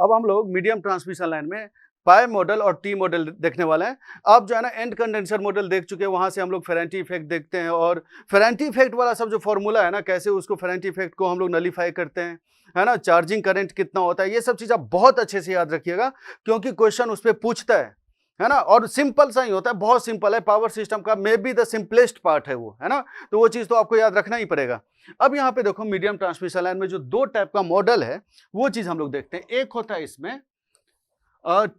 अब हम लोग मीडियम ट्रांसमिशन लाइन में पाई मॉडल और टी मॉडल देखने वाले हैं। अब जो है ना एंड कंडेंसर मॉडल देख चुके हैं, वहां से हम लोग फेरेंटी इफेक्ट देखते हैं और फेरेंटी इफेक्ट वाला सब जो फॉर्मूला है ना, कैसे उसको फेरेंटी इफेक्ट को हम लोग नलीफाई करते हैं, है ना, चार्जिंग करंट कितना होता है, ये सब चीज आप बहुत अच्छे से याद रखिएगा क्योंकि क्वेश्चन उस पर पूछता है ना। और सिंपल सा ही होता है, बहुत सिंपल है, पावर सिस्टम का may be the simplest part है वो, है ना, तो वो चीज तो आपको याद रखना ही पड़ेगा। अब यहाँ पे देखो मीडियम ट्रांसमिशन लाइन में जो दो टाइप का मॉडल है वो चीज हम लोग देखते हैं। एक होता है इसमें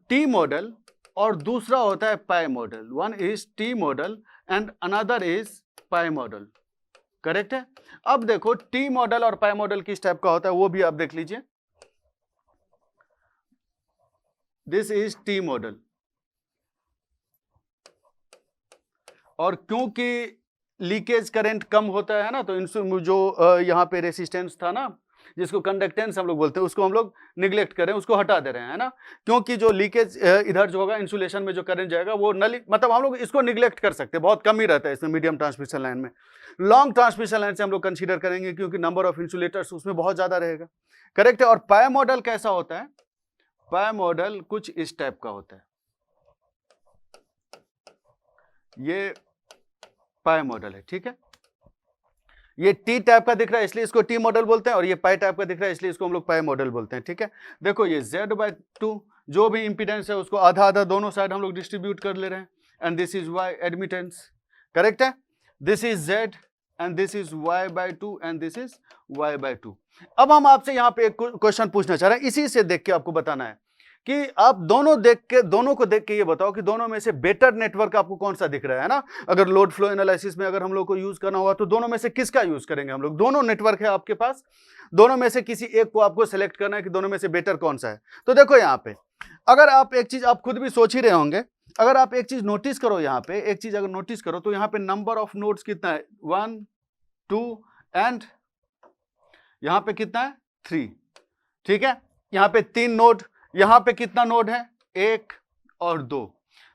टी मॉडल और दूसरा होता है pi model. One is T model and another is pi model, correct है। अब देखो टी मॉडल और पाई मॉडल किस टाइप का होता है वो भी आप देख लीजिए। दिस इज टी मॉडल, और क्योंकि लीकेज करंट कम होता है ना, तो इनसे जो यहाँ पे रेसिस्टेंस था ना, जिसको कंडक्टेंस हम लोग बोलते हैं, उसको हम लोग निग्लेक्ट करें, उसको हटा दे रहे हैं, है ना, क्योंकि जो लीकेज इधर जो होगा इंसुलेशन में जो करंट जाएगा वो मतलब हम लोग इसको निग्लेक्ट कर सकते हैं, बहुत कम ही रहता है इसमें मीडियम ट्रांसमिशन लाइन में। लॉन्ग ट्रांसमिशन लाइन से हम लोग कंसीडर करेंगे क्योंकि नंबर ऑफ इंसुलेटर्स उसमें बहुत ज्यादा रहेगा, करेक्ट है। और पाई मॉडल कैसा होता है? पाई मॉडल कुछ इस टाइप का होता है, ये पाई मॉडल है, ठीक है। ये टी टाइप का दिख रहा है इसलिए इसको टी मॉडल बोलते हैं, और ये पाई टाइप का दिख रहा है इसलिए इसको हम लोग पाई मॉडल बोलते हैं, ठीक है। देखो ये Z/2 जो भी इंपीडेंस है उसको आधा आधा दोनों साइड हम लोग डिस्ट्रीब्यूट कर ले रहे हैं, and this is Y admittance, correct है। This is Z and this is Y/2 and this is Y/2। अब हम आपसे यहाँ पे एक क्वेश्चन पूछना चाह रहे हैं, इसी से देख के आपको बताना है कि आप दोनों को देख के ये बताओ कि दोनों में से बेटर नेटवर्क आपको कौन सा दिख रहा है ना। अगर लोड फ्लो एनालिसिस में अगर हम लोग को यूज करना होगा तो दोनों में से किसका यूज करेंगे हम लोग? दोनों नेटवर्क है आपके पास, दोनों में से किसी एक को आपको सेलेक्ट करना है कि दोनों में से बेटर कौन सा है। तो देखो यहाँ पे अगर आप एक चीज आप खुद भी सोच ही रहे होंगे, अगर आप एक चीज नोटिस करो, यहाँ पे एक चीज अगर नोटिस करो तो यहाँ पे नंबर ऑफ नोड्स कितना है? 1 2 एंड यहाँ पे कितना है? 3, ठीक है। यहाँ पे 3 नोड, यहाँ पे कितना नोड है? 1 और 2,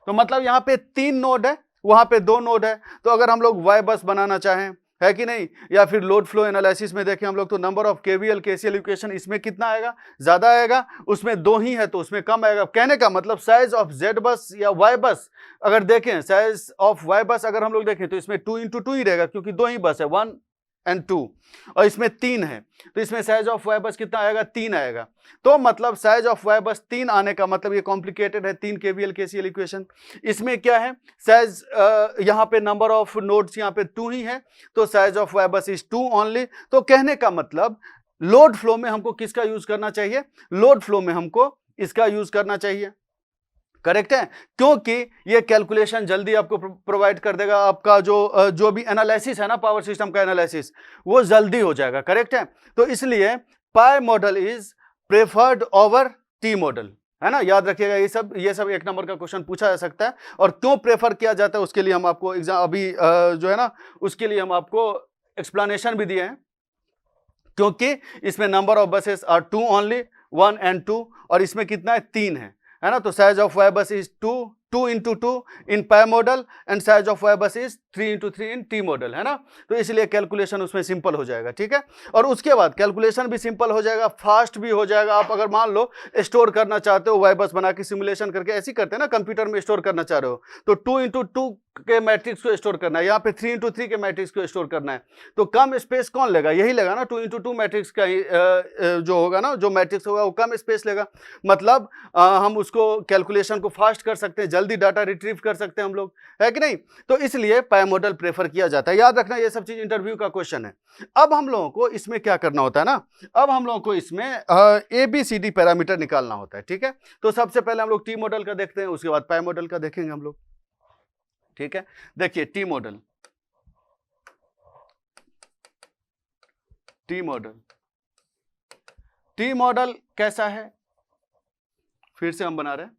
तो मतलब यहाँ पे 3 नोड है, वहां पे 2 नोड है। तो अगर हम लोग वाई बस बनाना चाहें, है कि नहीं, या फिर लोड फ्लो एनालिसिस में देखें हम लोग, तो number of KVL KCL equation इसमें कितना आएगा? ज्यादा आएगा, उसमें 2 ही है तो उसमें कम आएगा। कहने का मतलब साइज ऑफ जेड बस या वाई बस अगर देखें, साइज ऑफ वाई बस अगर हम लोग देखें तो इसमें 2x2 ही रहेगा क्योंकि 2 ही बस है, 1 और 2, और इसमें 3 है तो इसमें साइज ऑफ वाई बस कितना आएगा? 3 आएगा। तो मतलब साइज ऑफ वाई बस 3 आने का मतलब ये कॉम्प्लिकेटेड है, 3 केवीएल केसीएल इक्वेशन। इसमें क्या है? साइज यहाँ पे नंबर ऑफ नोड्स यहाँ पे 2 ही है, तो size of Y bus is 2 only. तो कहने का मतलब लोड फ्लो में हमको किसका यूज करना चाहिए? लोड फ्लो में हमको इसका यूज करना चाहिए, करेक्ट है, क्योंकि ये कैलकुलेशन जल्दी आपको प्रोवाइड कर देगा। आपका जो भी एनालिसिस है ना, पावर सिस्टम का एनालिसिस, वो जल्दी हो जाएगा, करेक्ट है। तो इसलिए pi model is preferred over T model, है ना, याद रखिएगा। ये सब 1 नंबर का क्वेश्चन पूछा जा सकता है, और क्यों प्रेफर किया जाता है उसके लिए हम आपको एग्जाम अभी जो है ना उसके लिए हम आपको एक्सप्लेनेशन भी दिए हैं, क्योंकि इसमें number of buses are 2 only, 1 और 2, और इसमें कितना है? 3 है ना। तो size of Y bus is 2 into 2 in pi model and size of Y bus is 3 into 3 in T model, है ना। तो इसलिए कैलकुलेशन उसमें सिंपल हो जाएगा, ठीक है। और उसके बाद कैलकुलेशन भी सिंपल हो जाएगा, फास्ट भी हो जाएगा। आप अगर मान लो स्टोर करना चाहते हो, वाई बस बना के सिमुलेशन करके, ऐसे करते हैं ना कंप्यूटर में, स्टोर करना चाह रहे हो तो 2 into 2 के मैट्रिक्स को स्टोर करना है, यहाँ पे 3 into 3 के मैट्रिक्स को स्टोर करना है, तो कम स्पेस कौन लेगा? यही लेगा ना, 2 into 2 मैट्रिक्स का जो होगा ना, जो मैट्रिक्स होगा वो कम स्पेस लेगा। मतलब हम उसको कैलकुलेशन को फास्ट कर सकते हैं, जल्दी डाटा रिट्रीव कर सकते हैं हम लोग, है कि नहीं। तो इसलिए पाई मॉडल प्रेफर किया जाता है, याद रखना, ये सब चीज इंटरव्यू का क्वेश्चन है। अब हम लोगों को इसमें क्या करना होता है ना, अब हम लोगों को इसमें ABCD पैरामीटर निकालना होता है, ठीक है। तो सबसे पहले हम लोग टी मॉडल का देखते हैं, उसके बाद पाई मॉडल का देखेंगे हम लोग, ठीक है। देखिए टी मॉडल, टी मॉडल कैसा है, फिर से हम बना रहे हैं।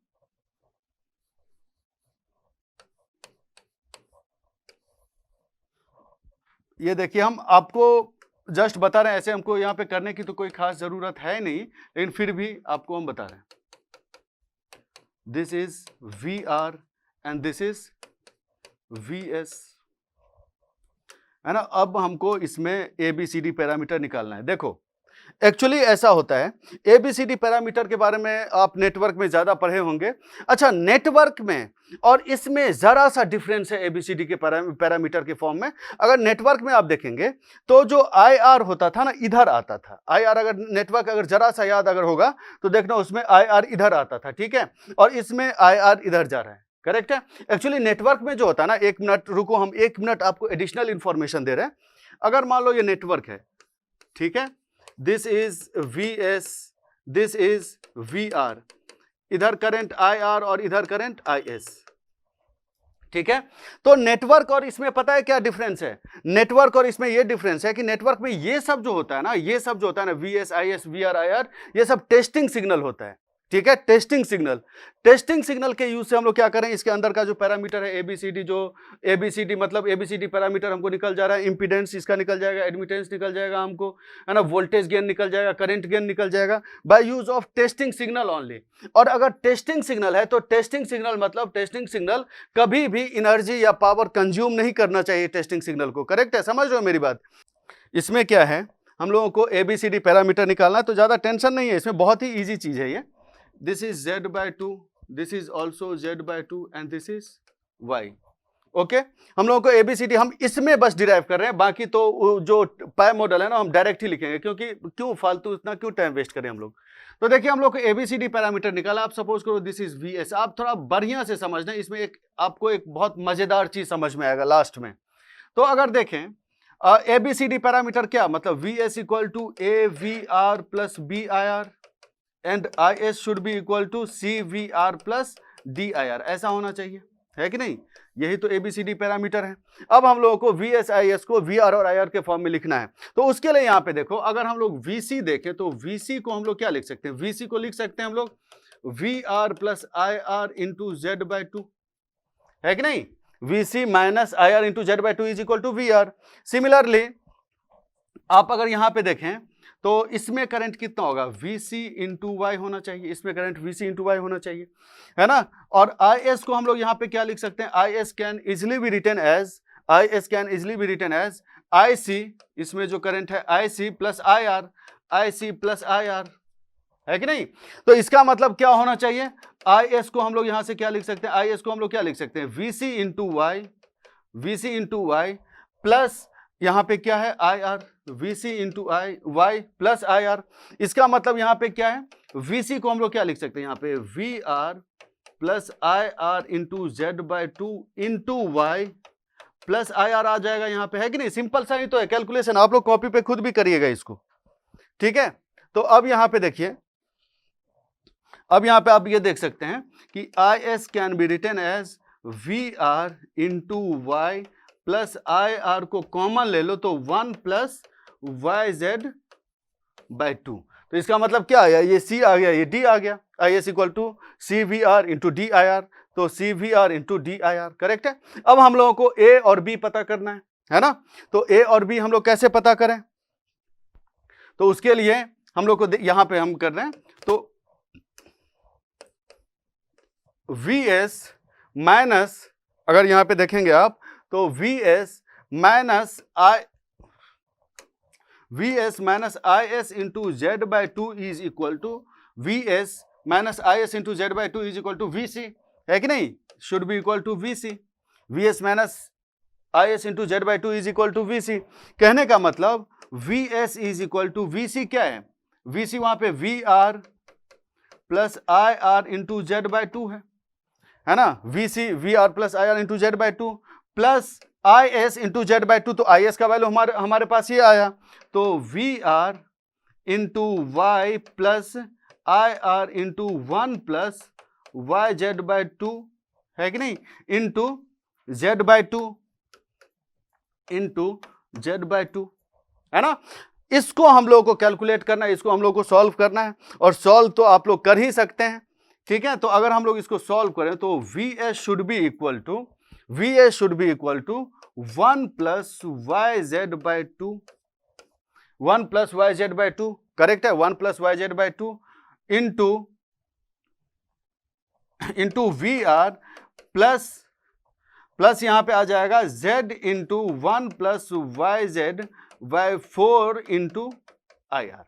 ये देखिए, हम आपको जस्ट बता रहे हैं, ऐसे हमको यहाँ पे करने की तो कोई खास जरूरत है नहीं, लेकिन फिर भी आपको हम बता रहे हैं। This is VR and this is VS, है ना। अब हमको इसमें ABCD पैरामीटर निकालना है। देखो एक्चुअली ऐसा होता है, एबीसीडी पैरामीटर के बारे में आप नेटवर्क में ज़्यादा पढ़े होंगे। अच्छा, नेटवर्क में और इसमें ज़रा सा डिफरेंस है एबीसीडी के पैरामीटर के फॉर्म में। अगर नेटवर्क में आप देखेंगे तो जो IR होता था ना, इधर आता था। IR अगर नेटवर्क अगर ज़रा सा याद अगर होगा तो देखना उसमें IR इधर आता था, ठीक है, और इसमें IR इधर जा रहा है, करेक्ट है। एक्चुअली नेटवर्क में जो होता है ना, 1 मिनट रुको, हम 1 मिनट आपको एडिशनल इंफॉर्मेशन दे रहे हैं। अगर मान लो ये नेटवर्क है, ठीक है, this is VS, this is VR, इधर करंट IR और इधर करंट IS, ठीक है। तो नेटवर्क और इसमें पता है क्या डिफरेंस है? नेटवर्क और इसमें यह डिफरेंस है कि नेटवर्क में ये सब जो होता है ना, ये सब जो होता है ना, VS, IS, VR, IR, ये सब टेस्टिंग सिग्नल होता है, ठीक है, टेस्टिंग सिग्नल। टेस्टिंग सिग्नल के यूज से हम लोग क्या करें, इसके अंदर का जो पैरामीटर है ABCD, जो ABCD मतलब ABCD पैरामीटर हमको निकल जा रहा है, इंपीडेंस इसका निकल जाएगा, एडमिटेंस निकल जाएगा हमको, है ना, वोल्टेज गेन निकल जाएगा, करंट गेन निकल जाएगा, by use of testing signal only. और अगर टेस्टिंग सिग्नल है तो टेस्टिंग सिग्नल मतलब टेस्टिंग सिग्नल कभी भी एनर्जी या पावर कंज्यूम नहीं करना चाहिए टेस्टिंग सिग्नल को, करेक्ट है, समझ रहे हो मेरी बात। इसमें क्या है, हम लोगों को ABCD पैरामीटर निकालना है, तो ज़्यादा टेंशन नहीं है, इसमें बहुत ही ईजी चीज़ है ये। This is Z/2, this is also Z/2 and this is Y. Okay, हम लोगों को ABCD हम इसमें बस डिराइव कर रहे हैं, बाकी तो जो पाई मॉडल है ना हम डायरेक्ट ही लिखेंगे, क्योंकि क्यों फालतू इतना क्यों टाइम वेस्ट करें हम लोग। तो देखिए हम लोग को ABCD पैरामीटर निकाला। आप सपोज करो दिस इज VS, आप थोड़ा बढ़िया से समझना, इसमें एक आपको एक बहुत मजेदार चीज समझ में आएगा लास्ट में। तो अगर देखें ABCD पैरामीटर क्या मतलब, VS equal to AVR plus BIR and IS should be equal to CVR plus DIR, ऐसा होना चाहिए, है कि नहीं? यही तो ABCD पैरामीटर है। अब हम लोगों को VS IS को VR और IR के फॉर्म में लिखना है। तो उसके लिए यहाँ पे देखो, अगर हम लोग VC देखें तो VC को हम लोग क्या लिख सकते हैं, VC को लिख सकते हैं हम लोग VR plus IR into Z/2, है कि नहीं? VC minus IR into Z/2 is equal to VR। Similarly आप अगर यहाँ पे देखें तो इसमें करंट कितना होगा, VC इंटू वाई होना चाहिए, इसमें करंट VC इंटू वाई होना चाहिए, है ना। और IS को हम लोग यहाँ पे क्या लिख सकते हैं, IS can easily be written as IC, इसमें जो करंट है IC plus IR, IC plus IR, है कि नहीं? तो इसका मतलब क्या होना चाहिए, IS को हम लोग यहाँ से क्या लिख सकते हैं, IS को हम लोग क्या लिख सकते हैं, VC इंटू वाई प्लस यहाँ पे क्या है IR, VC into Y plus IR। इसका मतलब यहाँ पे क्या है, VC को हम लोग क्या लिख सकते हैं यहाँ पे, VR plus IR into Z/2 into Y plus IR आ जाएगा यहाँ पे, है कि नहीं? सिंपल सा ही तो है कैलकुलेशन, आप लोग कॉपी पे खुद भी करिएगा इसको, ठीक है। तो अब यहाँ पे देखिए, अब यहाँ पे आप ये देख सकते हैं कि IS can be written as VR into Y plus IR को कॉमन ले लो तो 1 प्लस YZ/2। तो इसका मतलब क्या आया, ये C आ गया, ये D आ गया, IS equal to CVR into DIR, तो CVR इंटू DIR, करेक्ट है। अब हम लोगों को A और B पता करना है ना। तो A और B हम लोग कैसे पता करें, तो उसके लिए हम लोग को यहां पे हम कर रहे हैं, तो VS माइनस, अगर यहां पे देखेंगे आप तो VS minus IS into Z/2 is equal to VS minus IS into Z/2 is equal to VC, है कि नहीं? Should be equal to VC। VS minus IS into Z/2 is equal to VC। कहने का मतलब VS is equal to VC क्या है, VC वहां पे VR plus IR into Z/2 है ना, VR plus IR into Z/2 plus IS into Z/2, तो IS का वैल्यू हमारे पास ये आया, तो VR into Y plus IR into 1 plus YZ/2, है कि नहीं, इंटू Z/2 है ना। इसको हम लोगों को कैलकुलेट करना है, इसको हम लोग को सॉल्व करना है, और सॉल्व तो आप लोग कर ही सकते हैं, ठीक है। तो अगर हम लोग इसको सॉल्व करें तो VS should be equal to 1 plus YZ/2, correct है, 1 plus YZ/2 into VR plus यहां पे आ जाएगा Z into 1 plus YZ/4 into IR,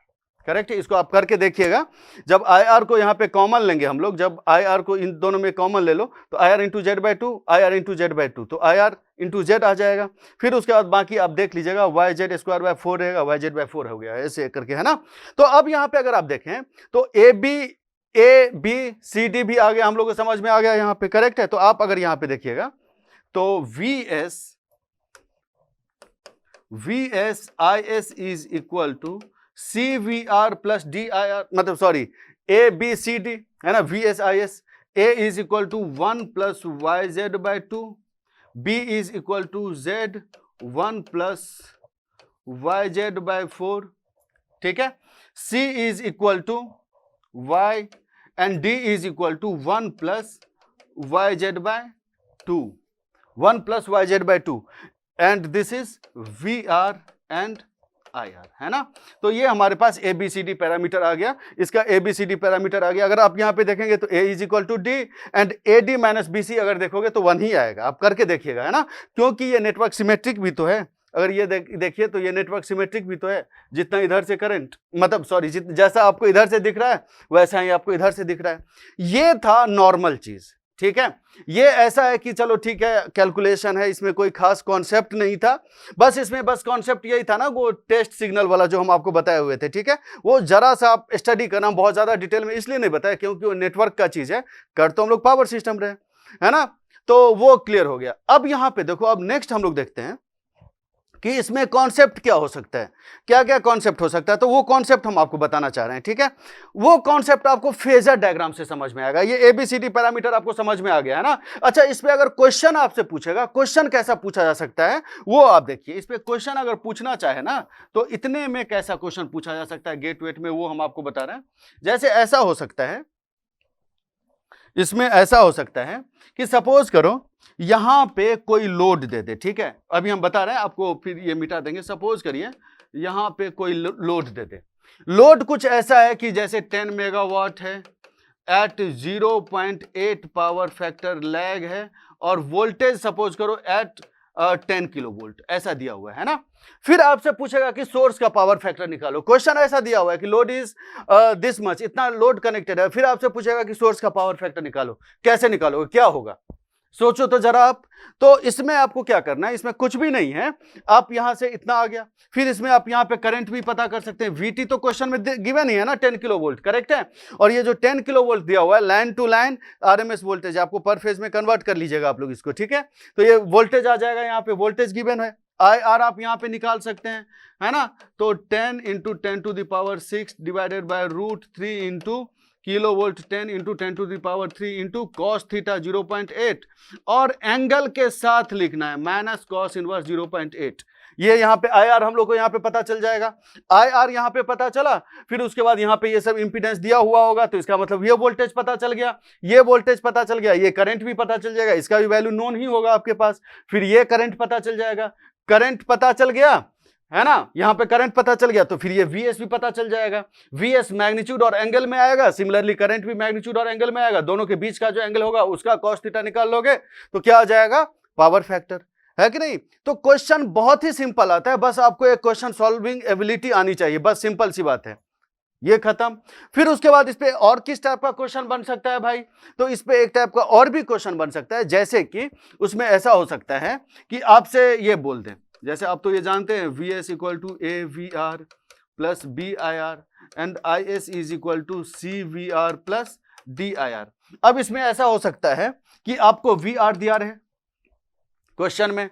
correct है, इसको आप करके देखिएगा। जब आई आर को यहाँ पे कॉमन लेंगे हम लोग, जब आई आर को इन दोनों में कॉमन ले लो तो I are into Z by two, I R into Z by to, तो आई आर इंटू जेड आ जाएगा। फिर उसके बाद बाकी आप देख लीजिएगा, वाई जेड स्क्वायर बाय 4 रहेगा, वाई जेड बाय 4 हो गया, ऐसे करके, है ना। तो अब यहाँ पे अगर आप देखें तो ए बी सी डी भी आ गया, हम लोग को समझ में आ गया यहाँ पे, करेक्ट है। तो आप अगर यहाँ पे देखिएगा तो V S I S is equal to C V R plus D I R, मतलब sorry A B C D, है ना, V S I S. A is equal to 1 plus Y Z by two, B is equal to Z 1 plus Y Z by 4, ठीक है। C is equal to Y and D is equal to 1 plus Y Z by 2, 1 plus Y Z by 2, and this is V R and I R, है ना। तो ये हमारे पास A B C D parameter आ गया, इसका A B C D parameter आ गया। अगर आप यहाँ पे देखेंगे तो A is equal to D and A D minus B C अगर देखोगे तो 1 ही आएगा, आप करके देखिएगा, है ना, क्योंकि ये नेटवर्क सिमेट्रिक भी तो है। अगर ये देखिए तो ये नेटवर्क सिमेट्रिक भी तो है, जितना इधर से करंट, मतलब सॉरी, जैसा आपको इधर से दिख रहा है वैसा ही आपको इधर से दिख रहा है। ये था नॉर्मल चीज, ठीक है। ये ऐसा है कि चलो ठीक है, कैलकुलेशन है, इसमें कोई खास कॉन्सेप्ट नहीं था, बस इसमें बस कॉन्सेप्ट यही था ना, वो टेस्ट सिग्नल वाला जो हम आपको बताए हुए थे, ठीक है। वो जरा सा आप स्टडी करना, बहुत ज्यादा डिटेल में इसलिए नहीं बताया क्योंकि वो नेटवर्क का चीज है, कर तो हम लोग पावर सिस्टम रहे, है ना। तो वो क्लियर हो गया। अब यहां पे देखो, अब नेक्स्ट हम लोग देखते हैं कि इसमें कॉन्सेप्ट क्या हो सकता है, क्या क्या कॉन्सेप्ट हो सकता है। तो वो कॉन्सेप्ट हम आपको बताना चाह रहे हैं, ठीक है। वो कॉन्सेप्ट आपको फेजर डायग्राम से समझ में आएगा। ये एबीसीडी पैरामीटर आपको समझ में आ गया है ना। अच्छा, इस पे अगर क्वेश्चन आपसे पूछेगा, क्वेश्चन कैसा पूछा जा सकता है वो आप देखिए। इस पे क्वेश्चन अगर पूछना चाहे ना तो इतने में कैसा क्वेश्चन पूछा जा सकता है गेट वेट में, वो हम आपको बता रहे हैं। जैसे ऐसा हो सकता है, इसमें ऐसा हो सकता है कि सपोज करो यहां पे कोई लोड दे दे, ठीक है। अभी हम बता रहे हैं आपको, फिर ये मिटा देंगे। सपोज करिए यहां पे कोई लोड दे दे। लोड कुछ ऐसा है कि जैसे 10 मेगावाट है, एट 0.8 पावर फैक्टर लैग है, और वोल्टेज सपोज करो एट 10 किलो वोल्ट, ऐसा दिया हुआ है ना। फिर आपसे पूछेगा कि सोर्स का पावर फैक्टर निकालो। क्वेश्चन ऐसा दिया हुआ है कि लोड इज दिस मच, इतना लोड कनेक्टेड है। फिर आपसे पूछेगा कि सोर्स का पावर फैक्टर निकालो। कैसे निकालोगे, क्या होगा, सोचो तो जरा आप। तो इसमें आपको क्या करना है, इसमें कुछ भी नहीं है। आप यहां से इतना आ गया, फिर इसमें आप यहां पे करंट भी पता कर सकते हैं। वीटी तो क्वेश्चन में गिवन ही है ना, 10 किलो वोल्ट, करेक्ट है। और ये जो 10 किलो वोल्ट दिया हुआ है, line to line RMS voltage, आपको पर फेज में कन्वर्ट कर लीजिएगा आप लोग इसको, ठीक है। तो ये वोल्टेज आ जाएगा, यहाँ पे वोल्टेज गिवन है। आई आर आप यहाँ पे निकाल सकते हैं, है ना। तो 10 into 10 to the power 6 divided by √3 into kilo volt, 10 into 10 to the power 3 into cos theta 0.8, और एंगल के साथ लिखना है माइनस कॉस इनवर्स 0.8। ये यहाँ पे आई आर हम लोग को यहाँ पे पता चल जाएगा। आई आर यहाँ पे पता चला, फिर उसके बाद यहाँ पे ये सब इंपीडेंस दिया हुआ होगा, तो इसका मतलब ये वोल्टेज पता चल गया, ये वोल्टेज पता चल गया, ये करंट भी पता चल जाएगा, इसका भी वैल्यू नोन ही होगा आपके पास। फिर ये करंट पता चल जाएगा, करंट पता चल गया, है ना, यहां पे करंट पता चल गया, तो फिर ये वीएस भी पता चल जाएगा। वीएस मैग्नीट्यूड और एंगल में आएगा, सिमिलरली करंट भी मैग्नीट्यूड और एंगल में आएगा। दोनों के बीच का जो एंगल होगा उसका कॉस थीटा निकाल लोगे तो क्या आ जाएगा, पावर फैक्टर, है कि नहीं। तो क्वेश्चन बहुत ही सिंपल आता है, बस आपको एक क्वेश्चन सॉल्विंग एबिलिटी आनी चाहिए, बस सिंपल सी बात है, ये खत्म। फिर उसके बाद इस पे और किस टाइप का क्वेश्चन बन सकता है भाई, तो इस पे एक टाइप का और भी क्वेश्चन बन सकता है। जैसे कि उसमें ऐसा हो सकता है कि आपसे ये बोल दें, जैसे आप तो ये जानते हैं V S equal to A V R plus B I R and I S is equal to C V R plus D I R. अब इसमें ऐसा हो सकता है कि आपको वी आर दिया रहे क्वेश्चन में,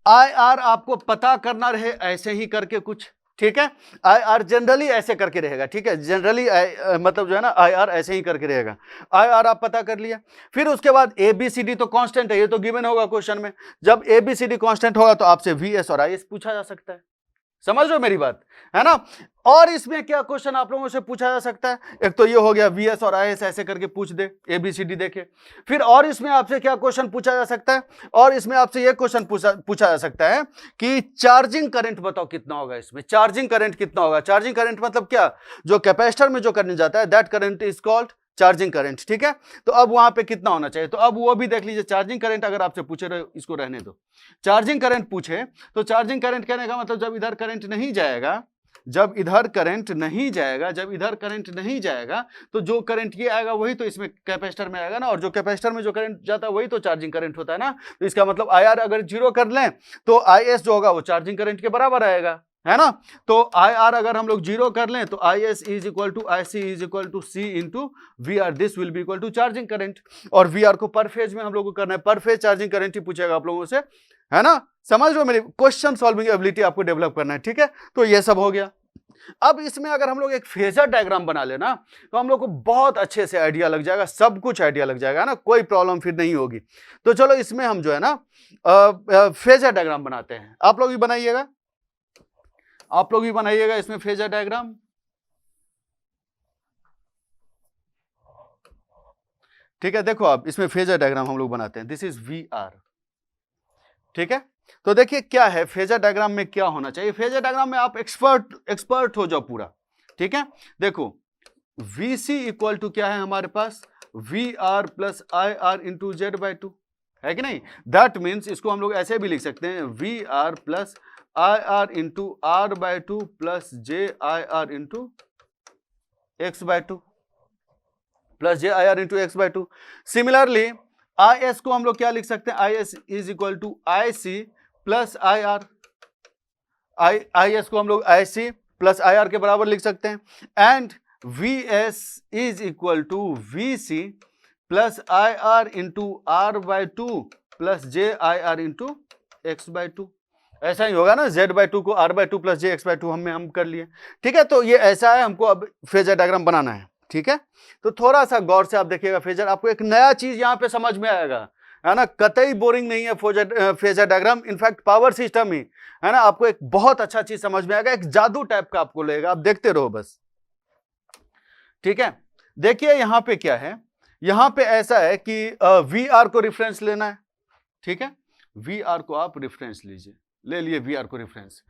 आई आर आपको पता करना रहे ऐसे ही करके कुछ, ठीक है। आई आर जनरली ऐसे करके रहेगा, ठीक है, जनरली मतलब जो है ना आई आर ऐसे ही करके रहेगा। आई आर आप पता कर लिया, फिर उसके बाद ए बी सी डी तो कांस्टेंट है, ये तो गिवन होगा क्वेश्चन में। जब A B C D constant होगा तो आपसे वी एस और आई एस पूछा जा सकता है, समझ लो मेरी बात, है ना। और इसमें क्या क्वेश्चन आप लोगों से पूछा जा सकता है, एक तो ये हो गया वी एस और आई एस ऐसे करके पूछ दे, ए बी सी डी देखे। फिर और इसमें आपसे क्या क्वेश्चन पूछा जा सकता है, और इसमें आपसे ये क्वेश्चन पूछा जा सकता है कि चार्जिंग करंट बताओ कितना होगा, इसमें चार्जिंग करंट कितना होगा। चार्जिंग करंट मतलब क्या, जो कैपेसिटर में जो करंट जाता है that current is called charging current, ठीक है। तो अब वहां पे कितना होना चाहिए, तो अब वो भी देख लीजिए। चार्जिंग करंट अगर आपसे पूछे रहे, इसको रहने दो, चार्जिंग करंट पूछे तो चार्जिंग करंट कहने का मतलब जब इधर करंट नहीं जाएगा जब इधर करंट नहीं जाएगा, जब इधर करंट नहीं जाएगा तो जो करंट ये आएगा वही तो इसमें कैपेसिटर में आएगा ना, और जो कैपेसिटर में जो करंट जाता है वही तो चार्जिंग करंट होता है ना। तो इसका मतलब IR अगर 0 कर लें तो IS जो होगा वो चार्जिंग करंट के बराबर आएगा, है ना। तो IR अगर हम लोग 0 कर लें तो IS is equal to IC is equal to C into VR, this will be equal to charging current. और VR को पर फेज में हम लोग को करना है, पर फेज चार्जिंग करंट ही पूछेगा आप लोगों से, है ना। समझ लो, मेरी क्वेश्चन सॉल्विंग एबिलिटी आपको डेवलप करना है, ठीक है। तो ये सब हो गया। अब इसमें अगर हम लोग एक फेजर डायग्राम बना लेना तो हम लोग को बहुत अच्छे से आइडिया लग जाएगा, सब कुछ आइडिया लग जाएगा ना, कोई प्रॉब्लम फिर नहीं होगी। तो चलो इसमें हम जो है ना फेजर डायग्राम बनाते हैं। आप लोग भी बनाइएगा, आप लोग भी बनाइएगा इसमें फेजर डायग्राम। ठीक है, देखो आप इसमें फेजर डायग्राम हम लोग बनाते हैं। दिस इज VR, ठीक है। तो देखिए क्या है फेजर डायग्राम में क्या होना चाहिए। फेजर डायग्राम में आप एक्सपर्ट हो जाओ पूरा, ठीक है। देखो VC इक्वल टू क्या है हमारे पास, VR plus IR into Z/2, है कि नहीं। दैट मीन्स इसको हम लोग ऐसे भी लिख सकते हैं, VR plus IR into R/2 plus JIR into X/2 plus JIR into X/2। Similarly IS को हम लोग क्या लिख सकते हैं, IS is equal to IC plus IR। IS को हम लोग IC प्लस IR के बराबर लिख सकते हैं। And VS is equal to VC plus IR into R/2 plus JIR into X/2। ऐसा ही होगा ना, Z/2 को R/2 प्लस JX/2 हम कर लिए, ठीक है। तो ये ऐसा है, हमको अब फेजर डायग्राम बनाना है, ठीक है। तो थोड़ा सा गौर से आप देखिएगा फेजर, आपको एक नया चीज यहां पे समझ में आएगा, है ना। कतई बोरिंग नहीं है phasor diagram, in fact power system ही, है ना। आपको एक बहुत अच्छा चीज समझ में आएगा, एक जादू टाइप का आपको लगेगा, आप देखते रहो बस, ठीक है। देखिए यहां पे क्या है, यहां पे ऐसा है कि VR को रेफरेंस लेना है, ठीक है। VR को आप रेफरेंस लीजिए, ले लिए VR को रेफरेंस।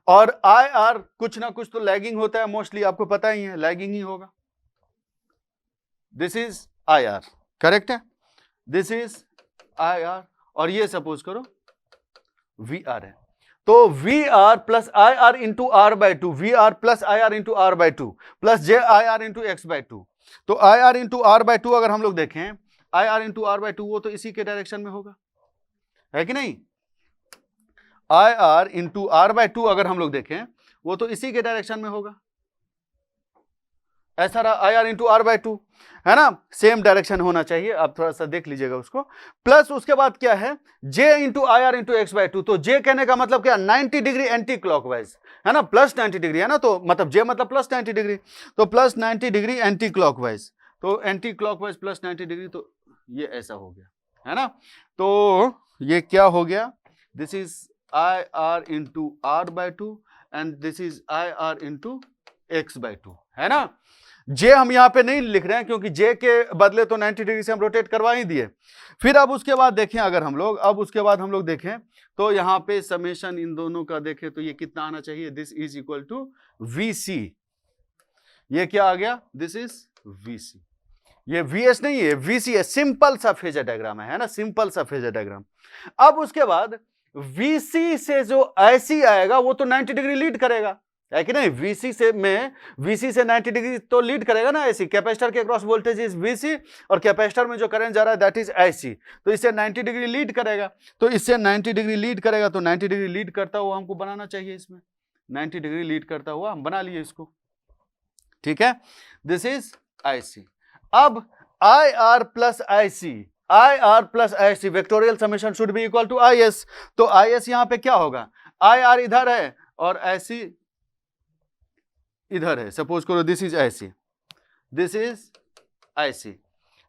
और IR कुछ ना कुछ तो लैगिंग होता है, मोस्टली आपको पता ही है, लैगिंग ही होगा। दिस इज IR, करेक्ट है, दिस इज IR, और ये सपोज करो VR है। तो VR plus IR into R/2, VR plus IR into R/2 plus JIR into X/2। तो IR इंटू R/2 अगर हम लोग देखें, IR इंटू R/2 वो तो इसी के डायरेक्शन में होगा, है कि नहीं। IR इंटू R/2 अगर हम लोग देखें वो तो इसी के डायरेक्शन में होगा, ऐसा रहा IR इंटू R/2, है ना, सेम डायरेक्शन होना चाहिए, आप थोड़ा सा देख लीजिएगा उसको। प्लस उसके बाद क्या है, J into IR into X/2। तो J कहने का मतलब क्या, 90 डिग्री एंटी क्लॉकवाइज, है ना, प्लस 90 डिग्री, है ना। तो मतलब J मतलब प्लस 90 डिग्री, तो प्लस 90 डिग्री एंटी क्लॉकवाइज, तो एंटी क्लॉकवाइज प्लस 90 डिग्री, तो ये ऐसा हो गया, है ना। तो ये क्या हो गया, this is IR into R/2 and this is IR into X/2, है ना। J हम यहां पे नहीं लिख रहे हैं क्योंकि J के बदले तो 90 डिग्री से हम रोटेट करवा ही दिए। फिर अब उसके बाद देखें, अगर हम लोग अब उसके बाद हम लोग देखें तो यहां पे समेशन इन दोनों का देखें तो ये कितना आना चाहिए, this is equal to VC। ये क्या आ गया, दिस इज VC, ये VS नहीं है, VC है। सिंपल सा फेजर डायग्राम है ना, सिंपल सा फेजर डायग्राम। अब उसके बाद VC से जो IC आएगा वो तो 90 डिग्री लीड करेगा, है कि नहीं। VC से 90 डिग्री तो लीड करेगा ना IC। कैपेसिटर के अक्रॉस वोल्टेज इज VC और कैपेसिटर में जो करंट जा रहा है दैट इज IC, तो इससे 90 डिग्री लीड करेगा। तो इससे 90 डिग्री लीड करेगा, तो 90 डिग्री लीड करता हुआ हमको बनाना चाहिए, इसमें 90 डिग्री लीड करता हुआ हम बना लिए इसको, ठीक है। This is IC। अब IR plus IC vectorial summation should be equal to IS। तो IS यहां पे क्या होगा, IR इधर है और IC इधर है। सपोज करो this is IC, this is IC,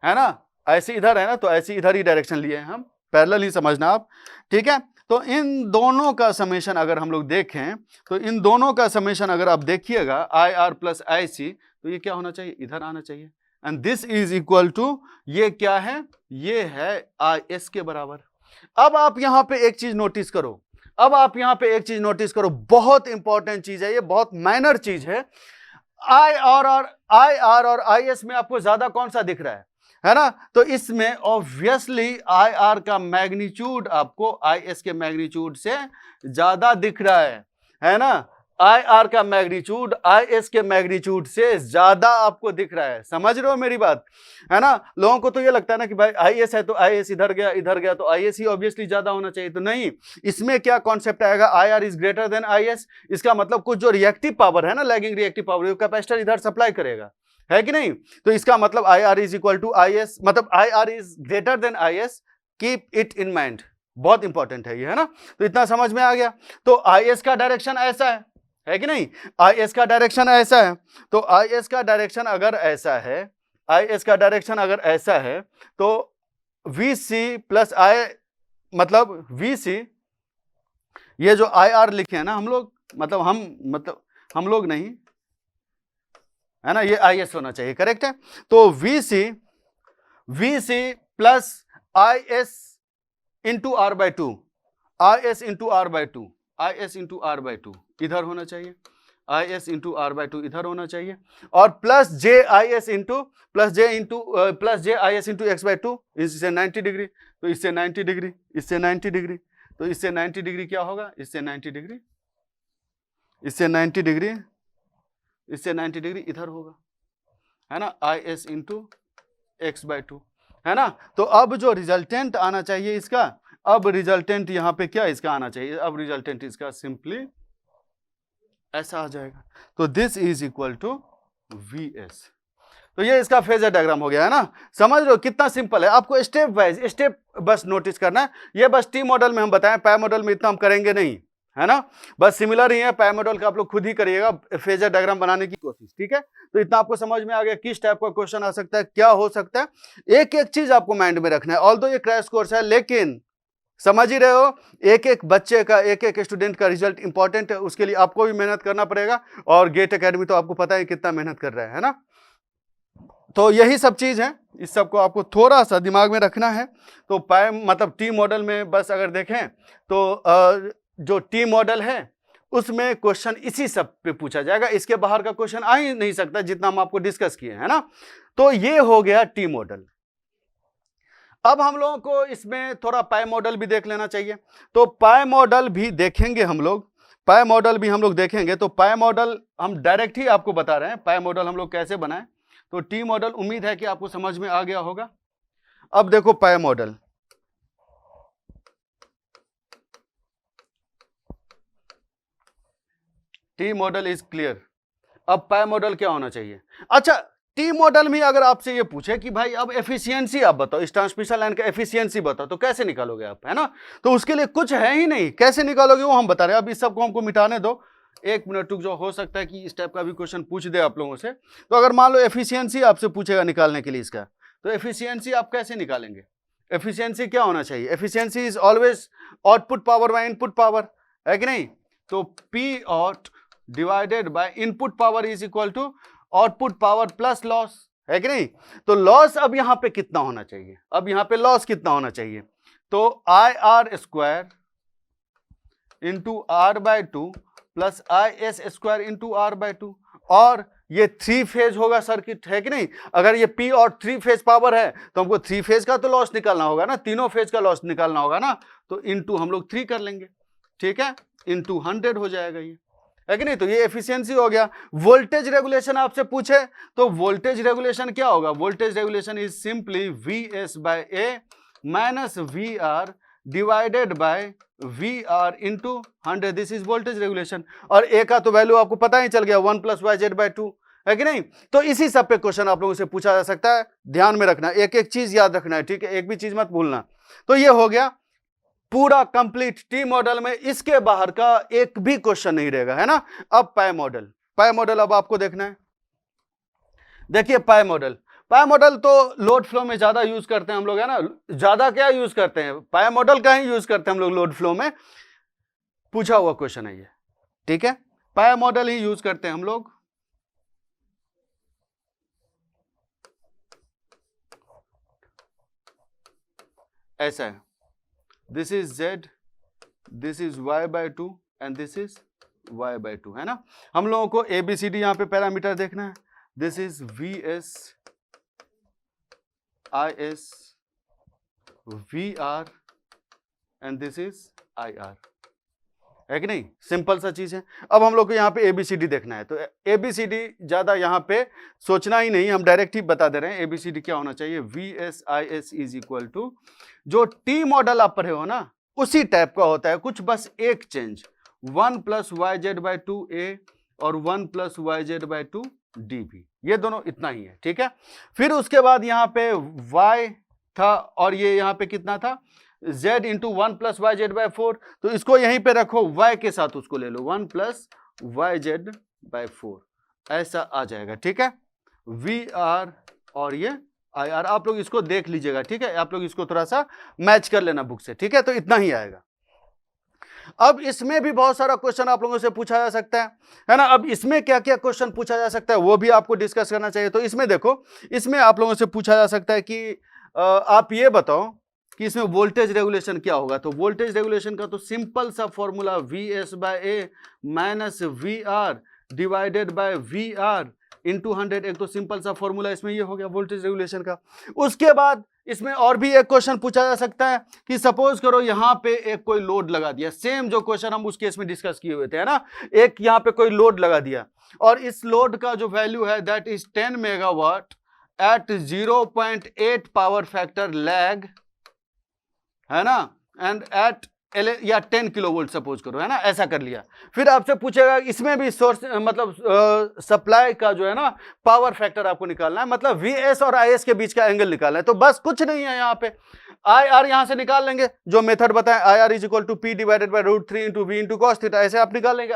है ना। IC इधर है ना, तो IC इधर ही डायरेक्शन लिए हैं हम, पैरेलल ही समझना आप, ठीक है। तो इन दोनों का समेशन अगर हम लोग देखें, तो इन दोनों का समेशन अगर आप देखिएगा IR प्लस IC, तो ये क्या होना चाहिए, इधर आना चाहिए। And this is equal to, ये क्या है, ये है IS के बराबर। अब आप यहां पे एक चीज नोटिस करो, बहुत इंपॉर्टेंट चीज है ये, बहुत माइनर चीज है। IR और IS में आपको ज्यादा कौन सा दिख रहा है ना। तो इसमें ऑब्वियसली IR का मैग्नीट्यूड आपको IS के मैग्नीट्यूड से ज्यादा दिख रहा है ना। आई आर का मैग्नीट्यूड आई एस के मैग्नीट्यूड से ज्यादा आपको दिख रहा है। समझ रहे हो मेरी बात, है ना? लोगों को तो ये लगता है ना कि भाई आई एस है तो आई एस इधर गया तो आई एस ही ऑब्वियसली ज्यादा होना चाहिए, तो नहीं। इसमें क्या कॉन्सेप्ट आएगा, I R is greater than I S. इसका मतलब कुछ जो रिएक्टिव पावर है ना, लैगिंग रिएक्टिव पावर, कैपेसिटर इधर सप्लाई करेगा, है कि नहीं? तो इसका मतलब I R is equal to I S, मतलब I R is greater than I S. Keep it in mind, बहुत इंपॉर्टेंट है ये, है ना? तो इतना समझ में आ गया। तो आई एस का डायरेक्शन ऐसा है कि नहीं? आई एस का डायरेक्शन ऐसा है, तो आई एस का डायरेक्शन अगर ऐसा है, आई एस का डायरेक्शन अगर ऐसा है, तो वी सी प्लस आई, मतलब वी सी, ये जो आई आर लिखे हैं ना हम लोग, मतलब हम लोग नहीं, है ना, ये आई एस होना चाहिए, करेक्ट है? तो V C plus I S into R by two, I S into R by two, I S into R by two इधर होना चाहिए, I S into R by two इधर होना चाहिए, और plus J I S into plus J I S into X by two, इससे 90 degree, तो इससे 90 डिग्री, इससे 90 डिग्री, तो इससे 90 डिग्री क्या होगा, इससे 90 डिग्री, इससे 90 डिग्री, इससे 90 डिग्री इधर होगा, है ना, आई S into X by to, है ना? तो अब जो रिजल्टेंट आना चाहिए इसका, अब रिजल्टेंट यहां पे क्या इसका आना चाहिए, अब रिजल्टेंट इसका सिंपली ऐसा आ जाएगा। तो this is equal to V S. तो ये इसका फेजर डायग्राम हो गया, है ना? समझ लो कितना सिंपल है, आपको स्टेप वाइज स्टेप बस नोटिस करना है। ये बस टी मॉडल में हम बताएं, पाई मॉडल में इतना हम करेंगे नहीं, है ना? बस सिमिलर ही है, पाई मॉडल का आप लोग खुद ही करिएगा फेजर डायग्राम बनाने की कोशिश, ठीक है? तो इतना आपको समझ में आ गया किस टाइप का क्वेश्चन आ सकता है, क्या हो सकता है। एक एक चीज आपको माइंड में रखना है, ऑल्दो ये क्रैश कोर्स है, लेकिन समझ ही रहे हो, एक एक बच्चे का, एक एक स्टूडेंट का रिजल्ट इंपॉर्टेंट है, उसके लिए आपको भी मेहनत करना पड़ेगा, और गेट एकेडमी तो आपको पता है कितना मेहनत कर रहा है ना? तो यही सब चीज है, इस सब को आपको थोड़ा सा दिमाग में रखना है। तो पाई मतलब टी मॉडल में बस अगर देखें तो जो टी मॉडल है उसमें क्वेश्चन इसी सब पे पूछा जाएगा, इसके बाहर का क्वेश्चन आ ही नहीं सकता जितना हम आपको डिस्कस किए, है ना? तो ये हो गया टी मॉडल। अब हम लोगों को इसमें थोड़ा पाई मॉडल भी देख लेना चाहिए, तो पाई मॉडल भी देखेंगे हम लोग, पाई मॉडल भी हम लोग देखेंगे। तो पाई मॉडल हम डायरेक्ट ही आपको बता रहे हैं, पाई मॉडल हम लोग कैसे बनाएं। तो टी मॉडल उम्मीद है कि आपको समझ में आ गया होगा। अब देखो pi model, T model is clear. अब पाई मॉडल क्या होना चाहिए? अच्छा, टी मॉडल में अगर आपसे ये पूछे कि भाई अब एफिशिएंसी आप बताओ, इस ट्रांसमिशन लाइन का एफिशिएंसी बताओ, तो कैसे निकालोगे आप, है ना? तो उसके लिए कुछ है ही नहीं, कैसे निकालोगे वो हम बता रहे हैं। अब इस सबको हमको मिटाने दो, एक मिनट रुक जाओ, हो सकता है कि इस टाइप का भी क्वेश्चन पूछ दे आप लोगों से। तो अगर मान लो एफिशिएंसी आपसे पूछेगा निकालने के लिए इसका, तो एफिशिएंसी आप कैसे निकालेंगे? एफिशिएंसी क्या होना चाहिए? Efficiency is always output power by input power, है कि नहीं? तो P out divided by input power is equal to output power plus loss, है कि नहीं? तो लॉस अब यहां पे कितना होना चाहिए? अब यहां पे लॉस कितना होना चाहिए? तो I R square into R by two plus I S square into R by two, और ये 3 फेज होगा सर्किट, है कि नहीं? अगर ये पी और 3 फेज पावर है तो हमको 3 फेज का तो लॉस निकालना होगा ना, तीनों फेज का लॉस निकालना होगा ना, तो इंटू हम लोग 3 कर लेंगे, ठीक है? इंटू 100 हो जाएगा ये, है कि नहीं? तो ये एफिशिएंसी हो गया। वोल्टेज रेगुलेशन आपसे पूछे तो वोल्टेज रेगुलेशन क्या होगा? Voltage regulation is simply V S by A minus V R divided by V R into 100, this is voltage regulation. और ए का तो वैल्यू आपको पता ही चल गया, 1 प्लस वाई जेड बाय 2, है कि नहीं? तो इसी सब पे क्वेश्चन आप लोगों से पूछा जा सकता है, ध्यान में रखना, एक एक चीज याद रखना है, ठीक है? एक भी चीज मत भूलना। तो ये हो गया पूरा कंप्लीट टी मॉडल में, इसके बाहर का एक भी क्वेश्चन नहीं रहेगा, है ना? अब पाई मॉडल, पाई मॉडल अब आपको देखना है। देखिए पाई मॉडल, पाई मॉडल तो लोड फ्लो में ज्यादा यूज करते हैं हम लोग, है ना? ज्यादा क्या यूज करते हैं? पाई मॉडल का ही यूज करते हैं हम लोग लोड फ्लो में, पूछा हुआ क्वेश्चन है ये, ठीक है? पाई मॉडल ही यूज करते हैं हम लोग। ऐसा है, this is z, this is y by 2 and this is y by 2, है ना? हम लोगों को ABCD यहां पे पैरामीटर देखना है। This is VS, IS, VR and this is IR, है कि नहीं, सिंपल सा चीज है। अब हम लोग को यहाँ पे ABCD देखना है, तो ABCD ज्यादा यहाँ पे सोचना ही नहीं, हम डायरेक्ट ही बता दे रहे हैं ABCD क्या होना चाहिए। VSIS इज इक्वल टू जो T मॉडल आप पढ़े हो ना उसी टाइप का होता है, कुछ बस एक चेंज 1 + YZ/2A और 1 + YZ/2DB, ये दोनों इतना ही है, ठीक है। फिर उसके बाद यहाँ पे Y था और ये यहाँ पे कितना था Z × 1 + YZ/4, तो इसको यहीं पे रखो, Y के साथ उसको ले लो 1 + YZ/4, ऐसा आ जाएगा, ठीक है। VR और ये IR, आप लोग इसको देख लीजिएगा, ठीक है, आप लोग इसको थोड़ा सा मैच कर लेना बुक से, ठीक है, तो इतना ही आएगा। अब इसमें भी बहुत सारा क्वेश्चन आप लोगों से पूछा जा सकता है ना। अब इसमें क्या क्या क्वेश्चन पूछा जा सकता है वो भी आपको डिस्कस करना चाहिए। तो इसमें देखो, इसमें आप लोगों से पूछा जा सकता है कि आप ये बताओ कि इसमें वोल्टेज रेगुलेशन क्या होगा। तो वोल्टेज रेगुलेशन का तो सिंपल सा फॉर्मूला VS/A - VR / VR × 100, एक तो सिंपल सा फॉर्मूला इसमें ये हो गया वोल्टेज रेगुलेशन का। उसके बाद इसमें और भी एक क्वेश्चन पूछा जा सकता है कि सपोज करो यहाँ पे एक कोई लोड लगा दिया, सेम जो क्वेश्चन हम उस केस में डिस्कस किए हुए थे, है ना। एक यहाँ पे कोई लोड लगा दिया और इस लोड का जो वैल्यू है that is 10 megawatt at 0.8 power factor lag, है ना, एंड एट या 10 किलोवोल्ट सपोज करो, है ना, ऐसा कर लिया। फिर आपसे पूछेगा इसमें भी सोर्स मतलब सप्लाई का जो है ना पावर फैक्टर आपको निकालना है, मतलब VS और IS के बीच का एंगल निकालना है। तो बस कुछ नहीं है, यहाँ पे IR यहां से निकाल लेंगे, जो मेथड बताएं, IR = P / √3 × V × cos theta, ऐसे आप निकाल लेंगे।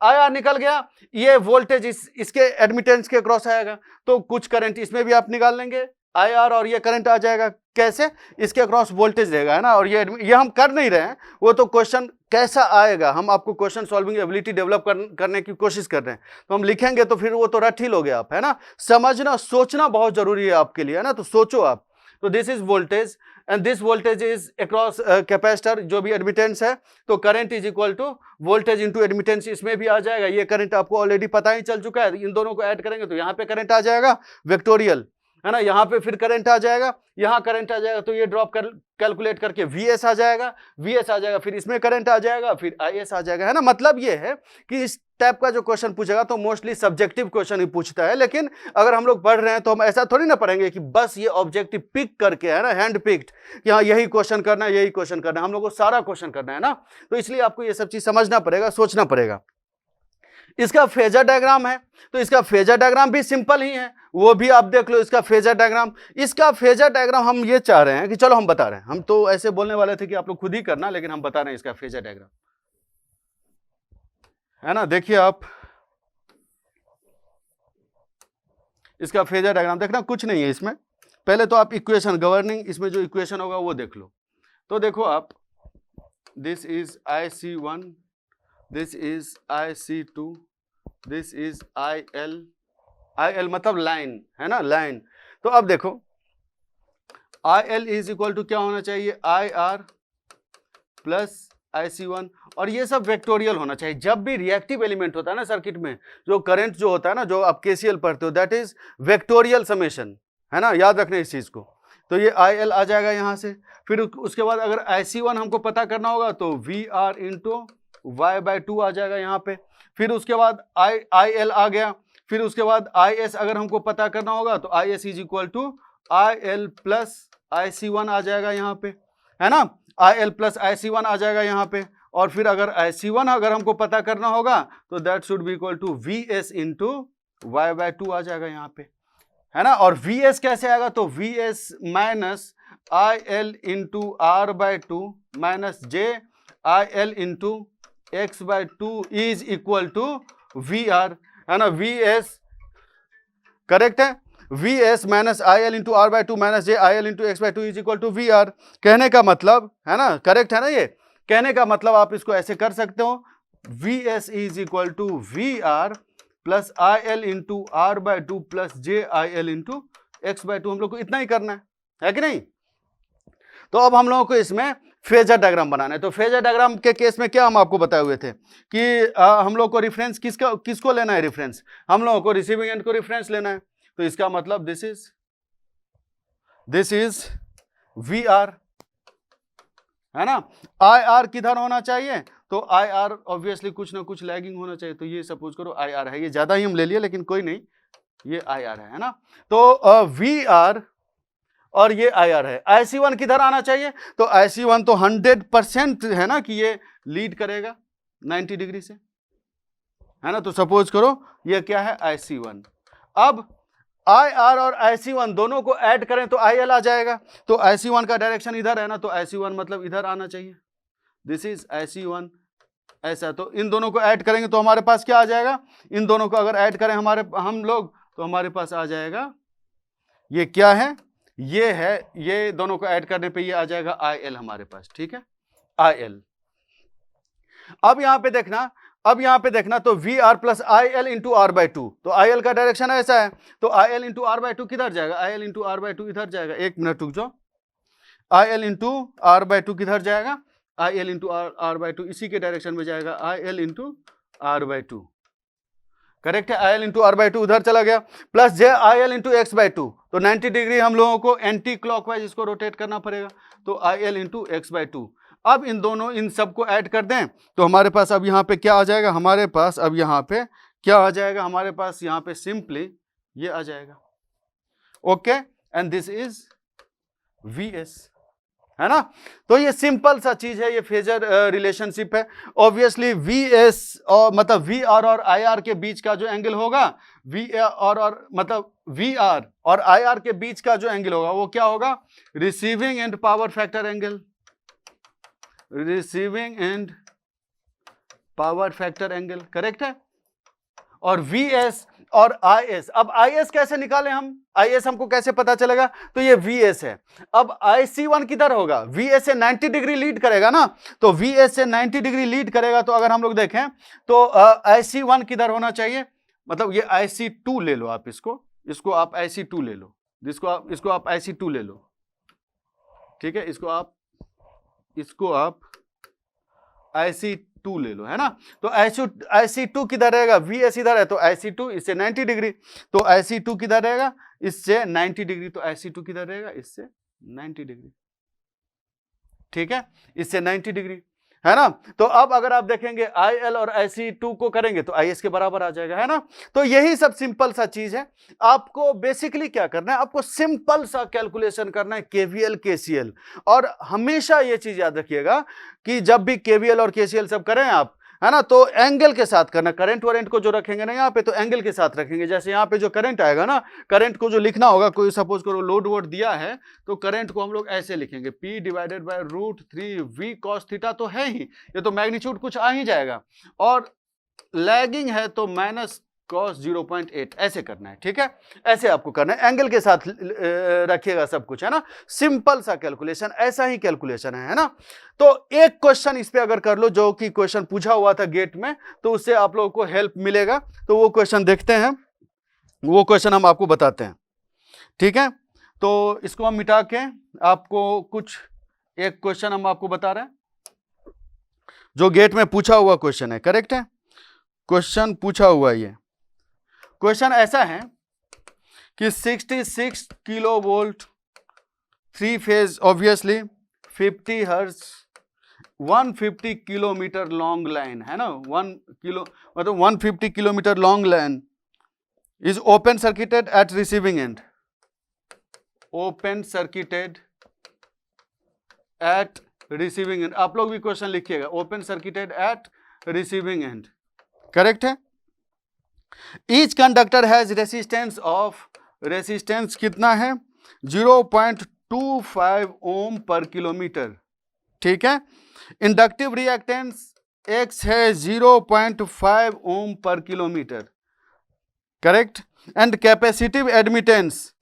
IR निकल गया, ये वोल्टेज इसके एडमिटेंस के क्रॉस आएगा, तो कुछ करंट इसमें भी आप निकाल लेंगे IR, और ये करंट आ जाएगा कैसे, इसके क्रॉस वोल्टेज रहेगा, है ना। और ये हम कर नहीं रहे हैं, वो तो क्वेश्चन कैसा आएगा, हम आपको क्वेश्चन सॉल्विंग एबिलिटी डेवलप करने की कोशिश कर रहे हैं, तो हम लिखेंगे तो फिर वो तो रट ही लोगे आप, है ना। समझना सोचना बहुत जरूरी है आपके लिए, है ना, तो सोचो आप। तो this is voltage and this voltage is across capacitor, जो भी एडमिटेंस है, तो current is equal to voltage into admittance, इसमें भी आ जाएगा। ये करंट आपको ऑलरेडी पता ही चल चुका है, इन दोनों को ऐड करेंगे तो यहाँ पे करंट आ जाएगा वेक्टोरियल, है ना, यहाँ पे फिर करंट आ जाएगा, यहाँ करंट आ जाएगा, तो ये ड्रॉप कैलकुलेट करके VS आ जाएगा, फिर इसमें करंट आ जाएगा, फिर IS आ जाएगा, है ना। मतलब ये है कि इस टाइप का जो क्वेश्चन पूछेगा तो मोस्टली सब्जेक्टिव क्वेश्चन ही पूछता है, लेकिन अगर हम लोग पढ़ रहे हैं तो हम ऐसा थोड़ी ना पढ़ेंगे कि बस ये ऑब्जेक्टिव पिक करके, है ना, हैंड पिक्ड कि हाँ यही क्वेश्चन करना है, यही क्वेश्चन करना है, हम लोग को सारा क्वेश्चन करना है ना। तो इसलिए आपको ये सब चीज समझना पड़ेगा, सोचना पड़ेगा। इसका फेजर डायग्राम है, तो इसका फेजर डायग्राम भी सिंपल ही है, वो भी आप देख लो। इसका फेजर डायग्राम हम ये चाह रहे हैं कि चलो हम बता रहे हैं, हम तो ऐसे बोलने वाले थे कि आप लोग खुद ही करना, लेकिन हम बता रहे हैं इसका फेजर डायग्राम, है ना। देखिए आप इसका फेजर डायग्राम देखना, कुछ नहीं है इसमें। पहले तो आप इक्वेशन गवर्निंग, इसमें जो इक्वेशन होगा वो देख लो। तो देखो आप, this is IC1, this is IC2, this is IL मतलब लाइन, है ना, लाइन। तो अब देखो IL इज इक्वल टू क्या होना चाहिए, IR प्लस IC1, और ये सब वेक्टोरियल होना चाहिए। जब भी रिएक्टिव एलिमेंट होता है ना सर्किट में, जो करंट जो होता है ना, जो आप KCL पढ़ते हो, दैट इज वेक्टोरियल समेशन, है ना, याद रखना इस चीज को। तो ये IL आ जाएगा यहाँ से, फिर उसके बाद अगर IC1 हमको पता करना होगा तो VR × Y/2 आ जाएगा यहाँ पे, फिर उसके बाद IL आ गया, फिर उसके बाद IS अगर हमको पता करना होगा तो IS is equal to IL plus IC1 आ जाएगा यहाँ पे, है ना, IL प्लस IC1 आ जाएगा यहाँ पे। और फिर अगर IC1 अगर हमको पता करना होगा तो that should be equal to VS × Y/2 आ जाएगा यहाँ पे, है ना। और VS कैसे आएगा, तो VS minus IL × R/2 minus JIL × X/2 is equal to VR, है ना। VS करेक्ट है, VS minus IL × R/2 minus JIL × X/2 is equal to VR। कहने का मतलब, है ना, करेक्ट है ना, ये कहने का मतलब आप इसको ऐसे कर सकते हो, VS is equal to VR plus IL × R/2 plus JIL × X/2, हम लोग को इतना ही करना है कि नहीं। तो अब हम लोगों को इसमें फेजर डायग्राम बनाना है। तो फेजर डायग्राम के केस में क्या हम आपको बताए हुए थे कि हम लोग को रेफरेंस किसको लेना है, रेफरेंस हम लोगों को रिसीविंग एंड को रेफरेंस लेना है। तो इसका मतलब दिस इज VR, है ना। IR किधर होना चाहिए, तो आई आर ऑब्वियसली कुछ ना कुछ लैगिंग होना चाहिए, तो ये सपोज करो आई आर है, ये ज्यादा ही हम ले लिए लेकिन कोई नहीं, ये आई आर है ना। तो वी आर और ये आई आर है, IC1 किधर आना चाहिए, तो IC1 तो 100% है ना कि ये लीड करेगा 90 डिग्री से, है ना। तो सपोज करो ये क्या है, IC1। अब IR और IC1 दोनों को ऐड करें तो IL आ जाएगा, तो IC1 का डायरेक्शन इधर है ना, तो IC1 मतलब इधर आना चाहिए, दिस इज IC1 ऐसा। तो इन दोनों को ऐड करेंगे तो हमारे पास क्या आ जाएगा, इन दोनों को अगर ऐड करें हम लोग तो हमारे पास आ जाएगा, ये क्या है, ये है, ये दोनों को ऐड करने पे ये आ जाएगा IL हमारे पास, ठीक है, IL। अब यहां पे देखना, तो VR plus IL into R/2, तो IL का डायरेक्शन ऐसा है, तो IL इंटू R/2 किधर जाएगा, IL इंटू R/2 इधर जाएगा, एक मिनट रुक जाओ, IL इंटू R/2 किधर जाएगा, IL इंटू R/2 इसी के डायरेक्शन में जाएगा, IL इंटू R/2, करेक्ट है, IL इंटू R/2 उधर चला गया, प्लस जे IL इंटू X/2, तो 90 डिग्री हम लोगों को एंटी क्लॉकवाइज इसको रोटेट करना पड़ेगा, तो IL इंटू X/2। अब इन सबको ऐड कर दें तो हमारे पास अब यहाँ पे क्या आ जाएगा, हमारे पास अब यहाँ पे क्या आ जाएगा, हमारे पास यहाँ पे सिंपली ये आ जाएगा, okay, and this is VS, है ना। तो ये सिंपल सा चीज है, ये फेजर रिलेशनशिप है। ऑब्वियसली VS और मतलब VR और IR के बीच का जो एंगल होगा, VR और IR के बीच का जो एंगल होगा वो क्या होगा, receiving end power factor angle, receiving end power factor angle, correct है। और VS और IS, अब IS कैसे निकालें हम, IS हमको कैसे पता चलेगा, तो ये VS है। अब IC1 किधर होगा, VS से 90 डिग्री लीड करेगा ना, तो VS से 90 डिग्री लीड करेगा, तो अगर हम लोग देखें तो IC1 किधर होना चाहिए, मतलब ये IC2 ले लो आप, इसको आप IC2 ले लो, इसको आप IC2 ले लो, ठीक है, इसको आप IC2 ले लो, है ना। तो IC2 किधर रहेगा, VS इधर है, तो IC2 इससे 90 डिग्री, तो IC2 किधर रहेगा, इससे 90 डिग्री, तो IC2 किधर रहेगा, इससे 90 डिग्री, ठीक है, इससे 90 डिग्री, है ना। तो अब अगर आप देखेंगे IL और IC2 को करेंगे तो IS के बराबर आ जाएगा, है ना। तो यही सब सिंपल सा चीज है, आपको बेसिकली क्या करना है, आपको सिंपल सा कैलकुलेशन करना है, KVL KCL। और हमेशा ये चीज याद रखिएगा कि जब भी KVL और KCL सब करें आप, है ना, तो एंगल के साथ करना, करंट वारंट को जो रखेंगे ना यहाँ पे, तो एंगल के साथ रखेंगे। जैसे यहाँ पे जो करंट आएगा ना, करंट को जो लिखना होगा, कोई सपोज करो लोड वोड दिया है, तो करंट को हम लोग ऐसे लिखेंगे, P divided by √3V cos theta, तो है ही, ये तो मैग्नीट्यूड कुछ आ ही जाएगा, और लैगिंग है तो माइनस cos 0.8, ऐसे करना है, ठीक है, ऐसे आपको करना है, एंगल के साथ रखिएगा सब कुछ, है ना। सिंपल सा कैलकुलेशन, ऐसा ही कैलकुलेशन है ना। तो एक क्वेश्चन इस पे अगर कर लो, जो कि क्वेश्चन पूछा हुआ था गेट में, तो उससे आप लोगों को हेल्प मिलेगा, तो वो क्वेश्चन देखते हैं, वो क्वेश्चन हम आपको बताते हैं, ठीक है। तो इसको हम मिटा के आपको कुछ एक क्वेश्चन हम आपको बता रहे हैं, जो गेट में पूछा हुआ क्वेश्चन है, करेक्ट है, क्वेश्चन पूछा हुआ, ये क्वेश्चन ऐसा है कि 66 kilovolt 3 phase, obviously 50 hertz, 150 kilometre long line, है ना, 150 kilometre long line is open circuited at receiving end, open circuited at receiving end, आप लोग भी क्वेश्चन लिखिएगा, open circuited at receiving end, correct है। ईच कंडक्टर हैज रेसिस्टेंस कितना है, 0.25 ओम per kilometre, ठीक है। इंडक्टिव रिएक्टेंस X है 0.5 ohm per kilometre, correct, and capacitive admittance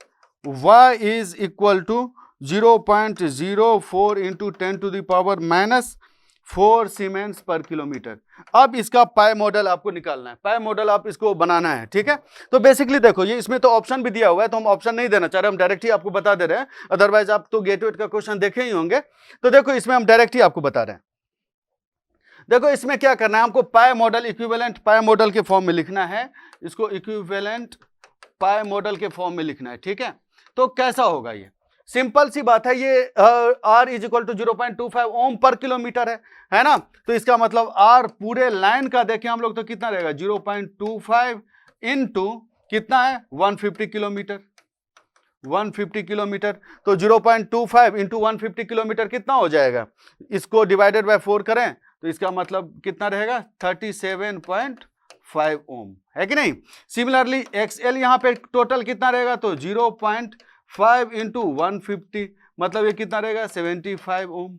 Y is equal to 0.04 into 10⁻⁻⁴ siemens per kilometre. अब इसका pi model आपको निकालना है, पाई मॉडल आप इसको बनाना है, ठीक है। तो बेसिकली देखो, ये इसमें तो ऑप्शन भी दिया हुआ है, तो हम ऑप्शन नहीं देना चाह रहे, हम डायरेक्ट ही आपको बता दे रहे हैं, अदरवाइज आप तो गेट वेट का क्वेश्चन देखे ही होंगे। तो देखो इसमें हम डायरेक्ट ही आपको बता रहे हैं, देखो इसमें क्या करना है, हमको pi model equivalent pi model के फॉर्म में लिखना है, इसको इक्विवेलेंट पाई मॉडल के फॉर्म में लिखना है, ठीक है। तो कैसा होगा ये, सिंपल सी बात है, ये R is equal to 0.25 Om per kilometre है ना। तो इसका मतलब R पूरे लाइन का देखें हम लोग तो कितना रहेगा 0.25 इंटू कितना है 150 किलोमीटर, 150 किलोमीटर। तो 0.25 इंटू 150 किलोमीटर कितना हो जाएगा, इसको डिवाइडेड बाय 4 करें तो इसका मतलब कितना रहेगा 37.5 ओम, है कि नहीं। सिमिलरली XL यहाँ पे टोटल कितना रहेगा तो 0.5 इंटू 150 मतलब ये कितना रहेगा 75 ओम,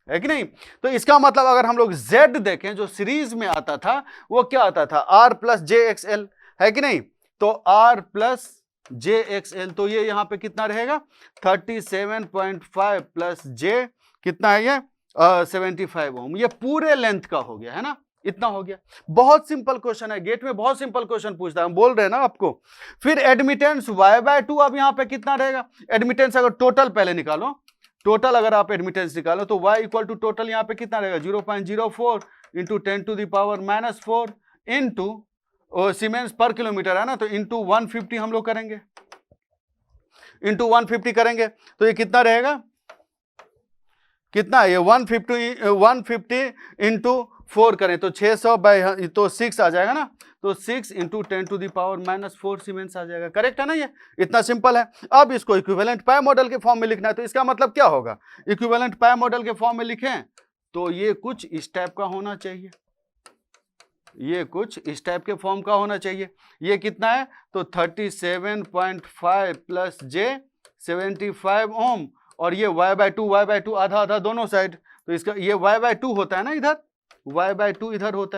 है कि नहीं। तो इसका मतलब अगर हम लोग Z देखें जो सीरीज में आता था वो क्या आता था R प्लस JXL, है कि नहीं। तो R प्लस JXL तो ये यहां पे कितना रहेगा 37.5 प्लस J कितना है ये 75 ओम, ये पूरे लेंथ का हो गया, है ना, इतना हो गया। बहुत सिंपल क्वेश्चन है, गेट में बहुत सिंपल क्वेश्चन पूछता है, हम बोल रहे हैं ना आपको। फिर एडमिटेंस y/2 अब यहाँ पे कितना रहेगा, एडमिटेंस अगर टोटल पहले निकालो, टोटल अगर आप एडमिटेंस निकालो तो y इक्वल टू टोटल यहाँ पे कितना रहेगा 0.04 into 10⁻⁻4 into siemens per kilometre है ना, तो इंटू 150 हम लोग करेंगे, इंटू 150 करेंगे तो ये कितना रहेगा, कितना ये 150 इंटू 4 करें तो 600 बाई तो 6 आ जाएगा ना, तो 6 इंटू 10⁻⁻4 सीमेंस आ जाएगा, करेक्ट है ना, ये इतना सिंपल है। अब इसको इक्विवेलेंट पाई मॉडल के फॉर्म में लिखना है, तो इसका मतलब क्या होगा, इक्विवेलेंट पाई मॉडल के फॉर्म में लिखें तो ये कुछ इस टाइप का होना चाहिए, ये कुछ इस टाइप के फॉर्म का होना चाहिए। ये कितना है तो 37.5 प्लस J 75 ओम, और ये y/2 आधा आधा दोनों साइड, तो इसका ये y/2 होता है ना, इधर y/2 इधर होता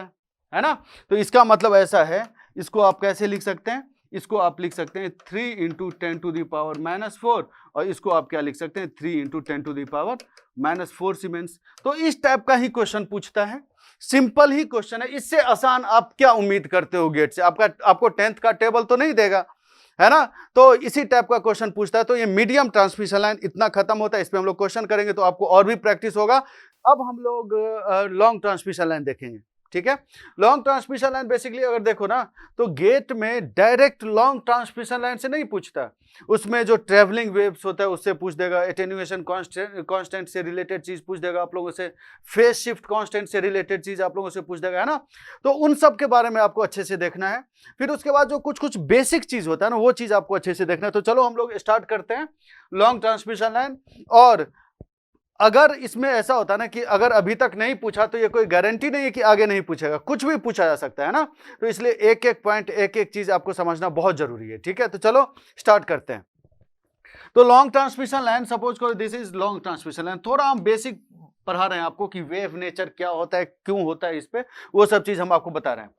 है ना। तो इसका मतलब ऐसा है, इसको आप कैसे लिख सकते हैं, इसको आप लिख सकते हैं 3 इंटू 10⁻⁻4 और इसको आप क्या लिख सकते हैं 3 इंटू 10⁻⁻4 सीमेंस। तो इस टाइप का ही क्वेश्चन पूछता है, सिंपल ही क्वेश्चन है, इससे आसान आप क्या उम्मीद करते हो गेट से, आपको 10th का टेबल तो नहीं देगा, है ना। तो इसी टाइप का क्वेश्चन पूछता है। तो ये मीडियम ट्रांसमिशन लाइन इतना खत्म होता है, इस पे हम लोग क्वेश्चन करेंगे तो आपको और भी प्रैक्टिस होगा। अब हम लोग लॉन्ग ट्रांसमिशन लाइन देखेंगे, ठीक है। लॉन्ग ट्रांसमिशन लाइन बेसिकली अगर देखो ना तो गेट में डायरेक्ट लॉन्ग ट्रांसमिशन लाइन से नहीं पूछता, उसमें जो ट्रेवलिंग वेव्स होता है उससे पूछ देगा, एटेन्यूएशन कांस्टेंट से रिलेटेड चीज पूछ देगा आप लोगों से, फेज शिफ्ट कांस्टेंट से रिलेटेड चीज आप लोगों से पूछ देगा, है ना। तो उन सब के बारे में आपको अच्छे से देखना है। फिर उसके बाद जो कुछ कुछ बेसिक चीज होता है ना वो चीज आपको अच्छे से देखना है। तो चलो हम लोग स्टार्ट करते हैं लॉन्ग ट्रांसमिशन लाइन। और अगर इसमें ऐसा होता है ना कि अगर अभी तक नहीं पूछा तो ये कोई गारंटी नहीं है कि आगे नहीं पूछेगा, कुछ भी पूछा जा सकता है ना। तो इसलिए एक एक पॉइंट एक एक चीज आपको समझना बहुत जरूरी है, ठीक है। तो चलो स्टार्ट करते हैं। तो लॉन्ग ट्रांसमिशन लाइन, सपोज करो this is long transmission line. थोड़ा हम बेसिक पढ़ा रहे हैं आपको कि वेव नेचर क्या होता है, क्यों होता है, इस पे वो सब चीज हम आपको बता रहे हैं।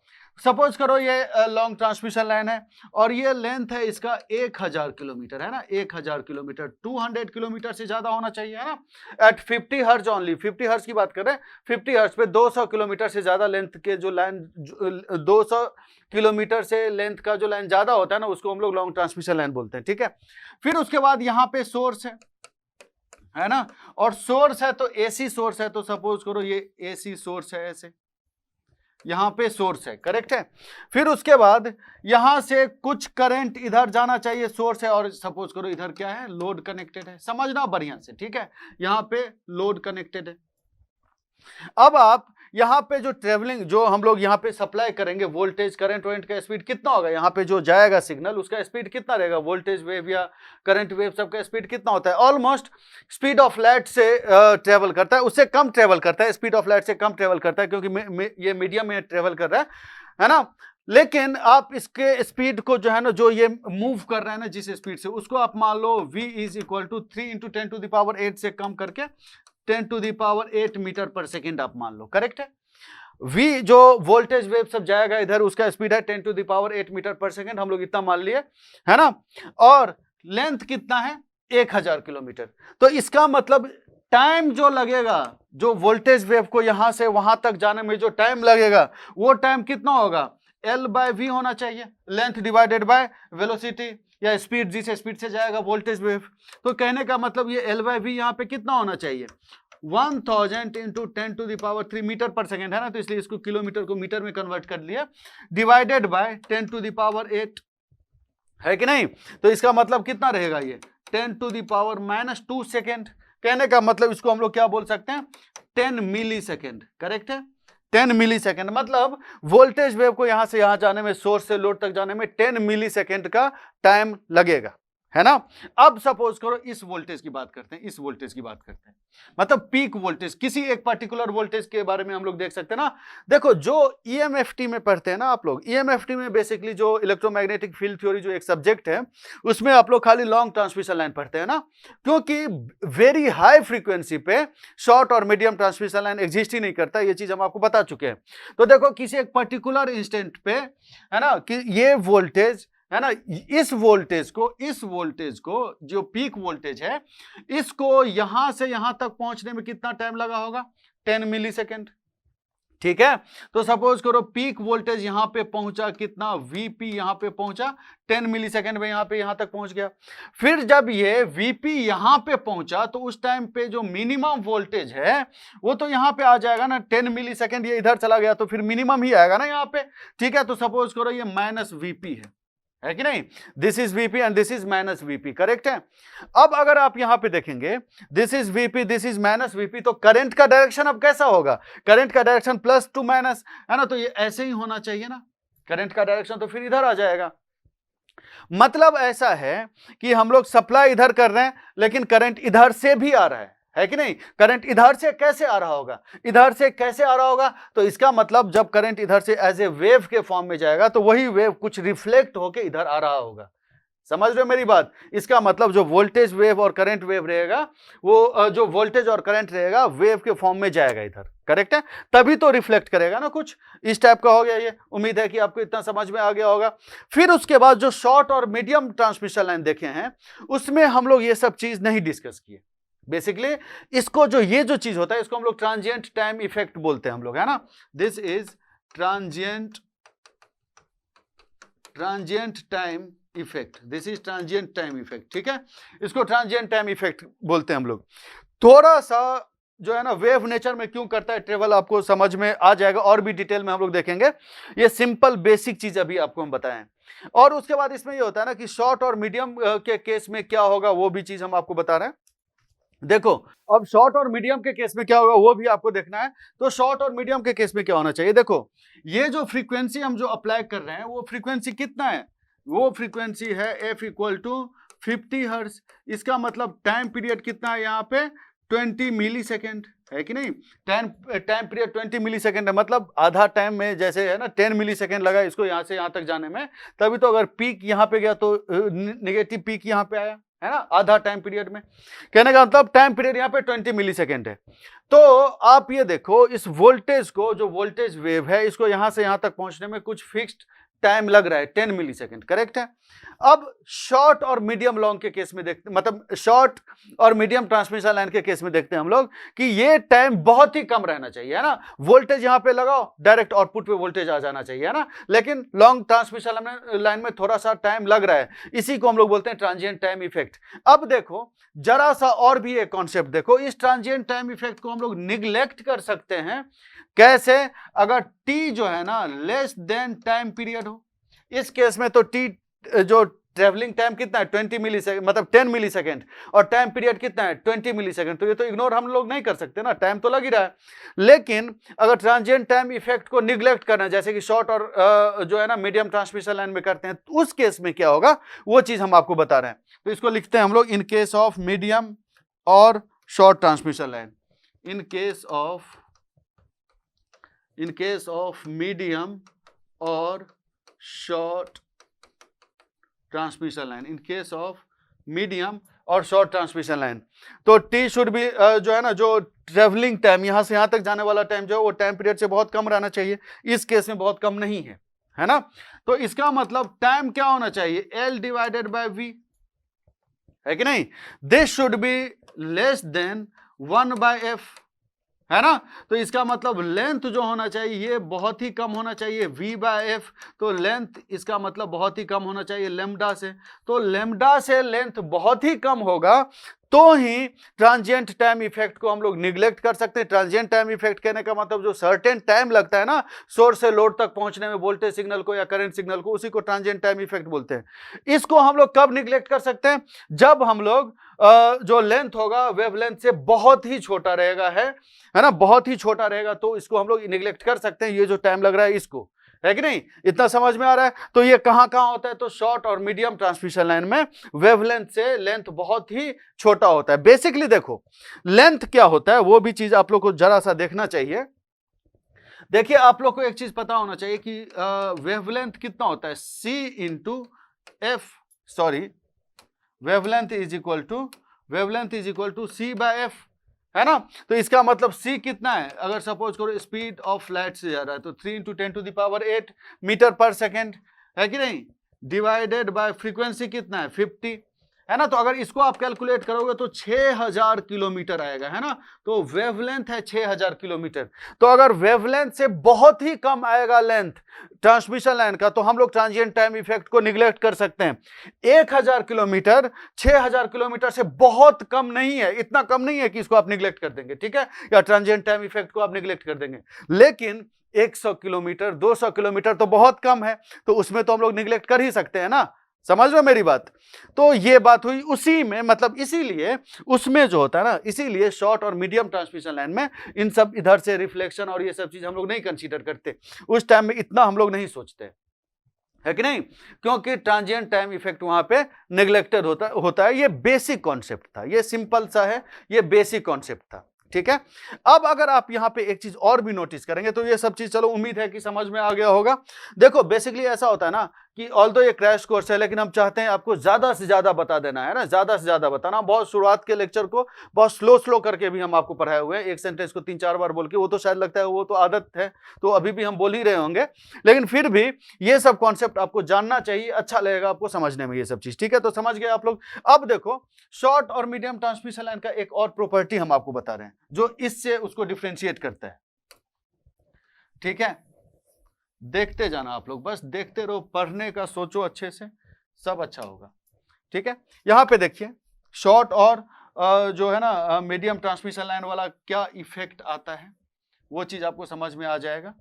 सपोज करो ये लॉन्ग ट्रांसमिशन लाइन है और ये लेंथ है इसका 1000 किलोमीटर, है ना, 1000 किलोमीटर, 200 किलोमीटर से ज्यादा होना चाहिए, है ना। एट 50 हर्ट्ज ओनली, 50 हर्ट्ज की बात कर रहे हैं, 50 हर्ट्ज पे 200 किलोमीटर से ज्यादा लेंथ के जो लाइन, 200 किलोमीटर से लेंथ का जो लाइन ज्यादा होता है ना उसको हम लोग लॉन्ग ट्रांसमिशन लाइन बोलते हैं, ठीक है। फिर उसके बाद यहाँ पे सोर्स है ना, और सोर्स है तो एसी सोर्स है, तो सपोज करो ये एसी सोर्स है, ऐसे यहां पे सोर्स है, करेक्ट है। फिर उसके बाद यहां से कुछ करंट इधर जाना चाहिए, सोर्स है, और सपोज करो इधर क्या है लोड कनेक्टेड है, समझना बढ़िया से, ठीक है। यहां पे लोड कनेक्टेड है। अब आप यहाँ पे जो ट्रेवलिंग, जो हम लोग यहाँ पे सप्लाई करेंगे वोल्टेज, करंट वेव का स्पीड कितना होगा, यहाँ पे जो जाएगा सिग्नल उसका स्पीड कितना रहेगा, वोल्टेज वेव या करंट वेव सबका स्पीड कितना होता है, ऑलमोस्ट स्पीड ऑफ लाइट से ट्रेवल करता है, उससे कम ट्रेवल करता है, स्पीड ऑफ लाइट से कम ट्रेवल करता है, क्योंकि ये मीडियम में ट्रेवल कर रहा है ना। लेकिन आप इसके स्पीड को जो है ना, जो ये मूव कर रहे हैं ना जिस स्पीड से, उसको आप मान लो v is equal to 3 into 10⁸ से कम करके 10⁸ मीटर पर सेकेंड आप मान लो, करेक्ट है। v जो वोल्टेज वेव सब जाएगा इधर उसका स्पीड है 10⁸ मीटर पर सेकेंड, हम लोग इतना मान लिए, है ना। और लेंथ कितना है 1000 किलोमीटर। तो इसका मतलब टाइम जो लगेगा, जो वोल्टेज वेव को यहां से वहां तक जाने में जो टाइम लगेगा वो टाइम कितना होगा, L/v होना चाहिए, लेंथ डिवाइडेड बाय वेलोसिटी या स्पीड, जिस स्पीड से जाएगा वोल्टेज वेव। तो कहने का मतलब ये L/v यहाँ पे कितना होना चाहिए 1000 इंटू 10⁻³ मीटर पर सेकेंड, है ना। तो इसलिए इसको किलोमीटर को मीटर में कन्वर्ट कर लिया, डिवाइडेड बाय 10⁸, है कि नहीं। तो इसका मतलब कितना रहेगा ये 10⁻⁻2 सेकेंड। कहने का मतलब इसको हम लोग क्या बोल सकते हैं, 10 मिली सेकेंड। करेक्ट है, 10 मिली सेकेंड। मतलब वोल्टेज वेव को यहां से यहां जाने में, सोर्स से लोड तक जाने में 10 मिली सेकेंड का टाइम लगेगा, है ना। अब सपोज करो इस वोल्टेज की बात करते हैं, इस वोल्टेज की बात करते हैं, मतलब पीक वोल्टेज, किसी एक पर्टिकुलर वोल्टेज के बारे में हम लोग देख सकते हैं ना। देखो जो ईएमएफटी में पढ़ते हैं ना आप लोग, ईएमएफटी में बेसिकली जो इलेक्ट्रोमैग्नेटिक फील्ड थ्योरी जो एक सब्जेक्ट है, उसमें आप लोग खाली लॉन्ग ट्रांसमिशन लाइन पढ़ते हैं ना, क्योंकि वेरी हाई फ्रीक्वेंसी पे शॉर्ट और मीडियम ट्रांसमिशन लाइन एग्जिस्ट ही नहीं करता, ये चीज हम आपको बता चुके हैं। तो देखो किसी एक पर्टिकुलर इंस्टेंट पे, है ना, कि ये वोल्टेज है ना, इस वोल्टेज को जो पीक वोल्टेज है, इसको यहां से यहां तक पहुंचने में कितना टाइम लगा होगा, 10 मिली सेकेंड। ठीक है, तो सपोज करो पीक वोल्टेज यहां पे पहुंचा, कितना, वीपी यहां पे पहुंचा 10 मिली सेकेंड में, यहां तक पहुंच गया। फिर जब ये वीपी यहां पे पहुंचा तो उस टाइम पे जो मिनिमम वोल्टेज है वो तो यहां पे आ जाएगा ना, 10 मिली सेकेंड ये इधर चला गया तो फिर मिनिमम ही आएगा ना यहां पे। ठीक है, तो सपोज करो ये माइनस वीपी है कि नहीं, this is VP and this is minus VP. Correct है। अब अगर आप यहां पे देखेंगे this is VP, this is minus VP, तो करंट का डायरेक्शन अब कैसा होगा, करंट का डायरेक्शन प्लस टू माइनस, है ना, तो ये ऐसे ही होना चाहिए ना, करंट का डायरेक्शन तो फिर इधर आ जाएगा। मतलब ऐसा है कि हम लोग सप्लाई इधर कर रहे हैं लेकिन करंट इधर से भी आ रहा है कि नहीं। करंट इधर से कैसे आ रहा होगा, इधर से कैसे आ रहा होगा, तो इसका मतलब जब करंट इधर से एज ए वेव के फॉर्म में जाएगा तो वही वेव कुछ रिफ्लेक्ट होके इधर आ रहा होगा। समझ रहे हो मेरी बात। इसका मतलब जो वोल्टेज वेव और करंट वेव रहेगा, वो जो वोल्टेज और करंट रहेगा वेव के फॉर्म में जाएगा इधर। करेक्ट है, तभी तो रिफ्लेक्ट करेगा ना, कुछ इस टाइप का हो गया ये। उम्मीद है कि आपको इतना समझ में आ गया होगा। फिर उसके बाद जो शॉर्ट और मीडियम ट्रांसमिशन लाइन देखे हैं उसमें हम लोग ये सब चीज नहीं डिस्कस किए। बेसिकली इसको जो ये जो चीज होता है इसको हम लोग ट्रांजिएंट टाइम इफेक्ट बोलते हैं हम लोग, है ना। This is transient time effect, this is transient time effect. ठीक है, इसको ट्रांजिएंट टाइम इफेक्ट बोलते हैं हम लोग। थोड़ा सा जो है ना वेव नेचर में क्यों करता है ट्रेवल आपको समझ में आ जाएगा, और भी डिटेल में हम लोग देखेंगे। ये सिंपल बेसिक चीज अभी आपको हम बताएं, और उसके बाद इसमें ये होता है ना कि शॉर्ट और मीडियम के केस में क्या होगा वो भी चीज हम आपको बता रहे हैं। देखो अब शॉर्ट और मीडियम के केस में क्या होगा वो भी आपको देखना है। तो शॉर्ट और मीडियम के केस में क्या होना चाहिए, देखो ये जो फ्रीक्वेंसी हम जो अप्लाई कर रहे हैं वो फ्रीक्वेंसी कितना है, वो फ्रीक्वेंसी है f = 50 हर्ट्ज। इसका मतलब टाइम पीरियड कितना है यहाँ पे, 20 मिली सेकेंड, है कि नहीं। टाइम पीरियड 20 मिली सेकेंड है, मतलब आधा टाइम में जैसे है ना 10 मिली सेकेंड लगा इसको यहाँ से यहाँ तक जाने में, तभी तो अगर पीक यहाँ पे गया तो नेगेटिव पीक यहाँ पे आया, है ना, आधा टाइम पीरियड में। कहने का मतलब टाइम पीरियड यहाँ पे 20 मिली सेकेंड है। तो आप ये देखो इस वोल्टेज को, जो वोल्टेज वेव है, इसको यहां से यहां तक पहुंचने में कुछ फिक्स्ड टाइम लग रहा है 10 मिली सेकेंड। करेक्ट है। अब शॉर्ट और मीडियम लॉन्ग के केस में देखते, मतलब शॉर्ट और मीडियम ट्रांसमिशन लाइन के केस में देखते हैं हम लोग कि ये टाइम बहुत ही कम रहना चाहिए, है ना। वोल्टेज यहां पे लगाओ, डायरेक्ट आउटपुट पे वोल्टेज आ जाना चाहिए, है ना। लेकिन लॉन्ग ट्रांसमिशन लाइन में थोड़ा सा टाइम लग रहा है, इसी को हम लोग बोलते हैं ट्रांजिएंट टाइम इफेक्ट। अब देखो जरा सा और भी एक कॉन्सेप्ट देखो, इस ट्रांजिएंट टाइम इफेक्ट को हम लोग निग्लेक्ट कर सकते हैं। कैसे, अगर टी जो है ना लेस देन टाइम पीरियड हो, इस केस में तो टी जो ट्रेवलिंग टाइम कितना है 20 मिली सेकेंड, मतलब 10 मिली सेकेंड, और टाइम पीरियड कितना है 20 मिली सेकेंड, तो ये तो इग्नोर हम लोग नहीं कर सकते ना, टाइम तो लग ही रहा है। लेकिन अगर ट्रांजिएंट टाइम इफेक्ट को निग्लेक्ट करना है, जैसे कि शॉर्ट और जो है ना मीडियम ट्रांसमिशन लाइन में करते हैं, तो उस केस में क्या होगा वो चीज हम आपको बता रहे हैं। तो इसको लिखते हैं हम लोग इन केस ऑफ मीडियम और short transmission line, in case of medium और short transmission line, in case of medium और शॉर्ट ट्रांसमिशन लाइन। तो टी शुड बी जो है ना, जो ट्रेवलिंग टाइम यहां से यहां तक जाने वाला टाइम जो है वो टाइम पीरियड से बहुत कम रहना चाहिए। इस केस में बहुत कम नहीं है ना। तो इसका मतलब टाइम क्या होना चाहिए, L/V, है कि नहीं। This should be less than 1/f, है ना। तो इसका मतलब लेंथ जो होना चाहिए ये बहुत ही कम होना चाहिए, V/f। तो लेंथ इसका मतलब बहुत ही कम होना चाहिए लेम्डा से। तो लेम्डा से लेंथ बहुत ही कम होगा तो ही ट्रांजिएंट टाइम इफेक्ट को हम लोग निग्लेक्ट कर सकते हैं। ट्रांजिएंट टाइम इफेक्ट कहने का मतलब जो सर्टेन टाइम लगता है ना सोर्स से लोड तक पहुंचने में वोल्टेज सिग्नल को या करंट सिग्नल को, उसी को ट्रांजिएंट टाइम इफेक्ट बोलते हैं। इसको हम लोग कब निग्लेक्ट कर सकते हैं? जब हम लोग जो लेंथ होगा वेवलेंथ से बहुत ही छोटा रहेगा, है ना, बहुत ही छोटा रहेगा, तो इसको हम लोग निग्लेक्ट कर सकते हैं। ये जो टाइम लग रहा है इसको, है कि नहीं? इतना समझ में आ रहा है? तो ये कहां कहां होता है? तो शॉर्ट और मीडियम ट्रांसमिशन लाइन में वेवलेंथ से लेंथ बहुत ही छोटा होता है। बेसिकली देखो लेंथ क्या होता है वो भी चीज आप लोग को जरा सा देखना चाहिए। देखिए आप लोग को एक चीज पता होना चाहिए कि वेवलेंथ कितना होता है, c into F, sorry wavelength is equal to c by F, है ना। तो इसका मतलब c कितना है? अगर सपोज करो स्पीड ऑफ लाइट से जा रहा है तो 3 × 10⁸ मीटर पर सेकेंड, है कि नहीं, डिवाइडेड बाय फ्रीक्वेंसी कितना है 50, है ना। तो अगर इसको आप कैलकुलेट करोगे तो 6000 किलोमीटर आएगा, है ना। तो वेवलेंथ है 6000 किलोमीटर। तो अगर वेवलेंथ से बहुत ही कम आएगा लेंथ ट्रांसमिशन लाइन का, तो हम लोग ट्रांजिएंट टाइम इफेक्ट को निग्लेक्ट कर सकते हैं। 1000 किलोमीटर 6000 किलोमीटर से बहुत कम नहीं है, इतना कम नहीं है कि इसको आप निग्लेक्ट कर देंगे, ठीक है, या ट्रांजिएंट टाइम इफेक्ट को आप निग्लेक्ट कर देंगे। लेकिन 100 किलोमीटर 200 किलोमीटर तो बहुत कम है, तो उसमें तो हम लोग निग्लेक्ट कर ही सकते हैं ना। समझ रहे हो मेरी बात? तो ये बात हुई उसी में, मतलब इसीलिए उसमें जो होता है ना, इसीलिए शॉर्ट और मीडियम ट्रांसमिशन लाइन में इन सब इधर से रिफ्लेक्शन और ये सब चीज हम लोग नहीं कंसीडर करते, उस टाइम में इतना हम लोग नहीं सोचते, है कि नहीं, क्योंकि ट्रांजिएंट टाइम इफेक्ट वहां पे नेग्लेक्टेड होता है। ये बेसिक कॉन्सेप्ट था, ये सिंपल सा है, ये बेसिक कॉन्सेप्ट था, ठीक है। अब अगर आप यहां पे एक चीज और भी नोटिस करेंगे तो ये सब चीज चलो उम्मीद है कि समझ में आ गया होगा। देखो बेसिकली ऐसा होता है ना कि ऑल्दो ये क्रैश कोर्स है, लेकिन हम चाहते हैं आपको ज्यादा से ज्यादा बता देना, है ना, ज्यादा से ज्यादा बताना। बहुत शुरुआत के लेक्चर को बहुत स्लो करके भी हम आपको पढ़ाए हुए हैं, एक सेंटेंस को 3-4 बार बोल के, वो तो शायद लगता है वो तो आदत है, तो अभी भी हम बोल ही रहे होंगे, लेकिन फिर भी ये सब कॉन्सेप्ट आपको जानना चाहिए, अच्छा लगेगा आपको समझने में ये सब चीज, ठीक है। तो समझ गए आप लोग। अब देखो शॉर्ट और मीडियम ट्रांसमिशन लाइन का एक और प्रॉपर्टी हम आपको बता रहे हैं जो इससे उसको डिफरेंशिएट करता है, ठीक है। देखते जाना आप लोग, बस देखते रहो, पढ़ने का सोचो अच्छे से, सब अच्छा होगा, ठीक है। यहां पे देखिए शॉर्ट और जो है ना मीडियम ट्रांसमिशन लाइन वाला क्या इफेक्ट आता है वो चीज आपको समझ में आ जाएगा।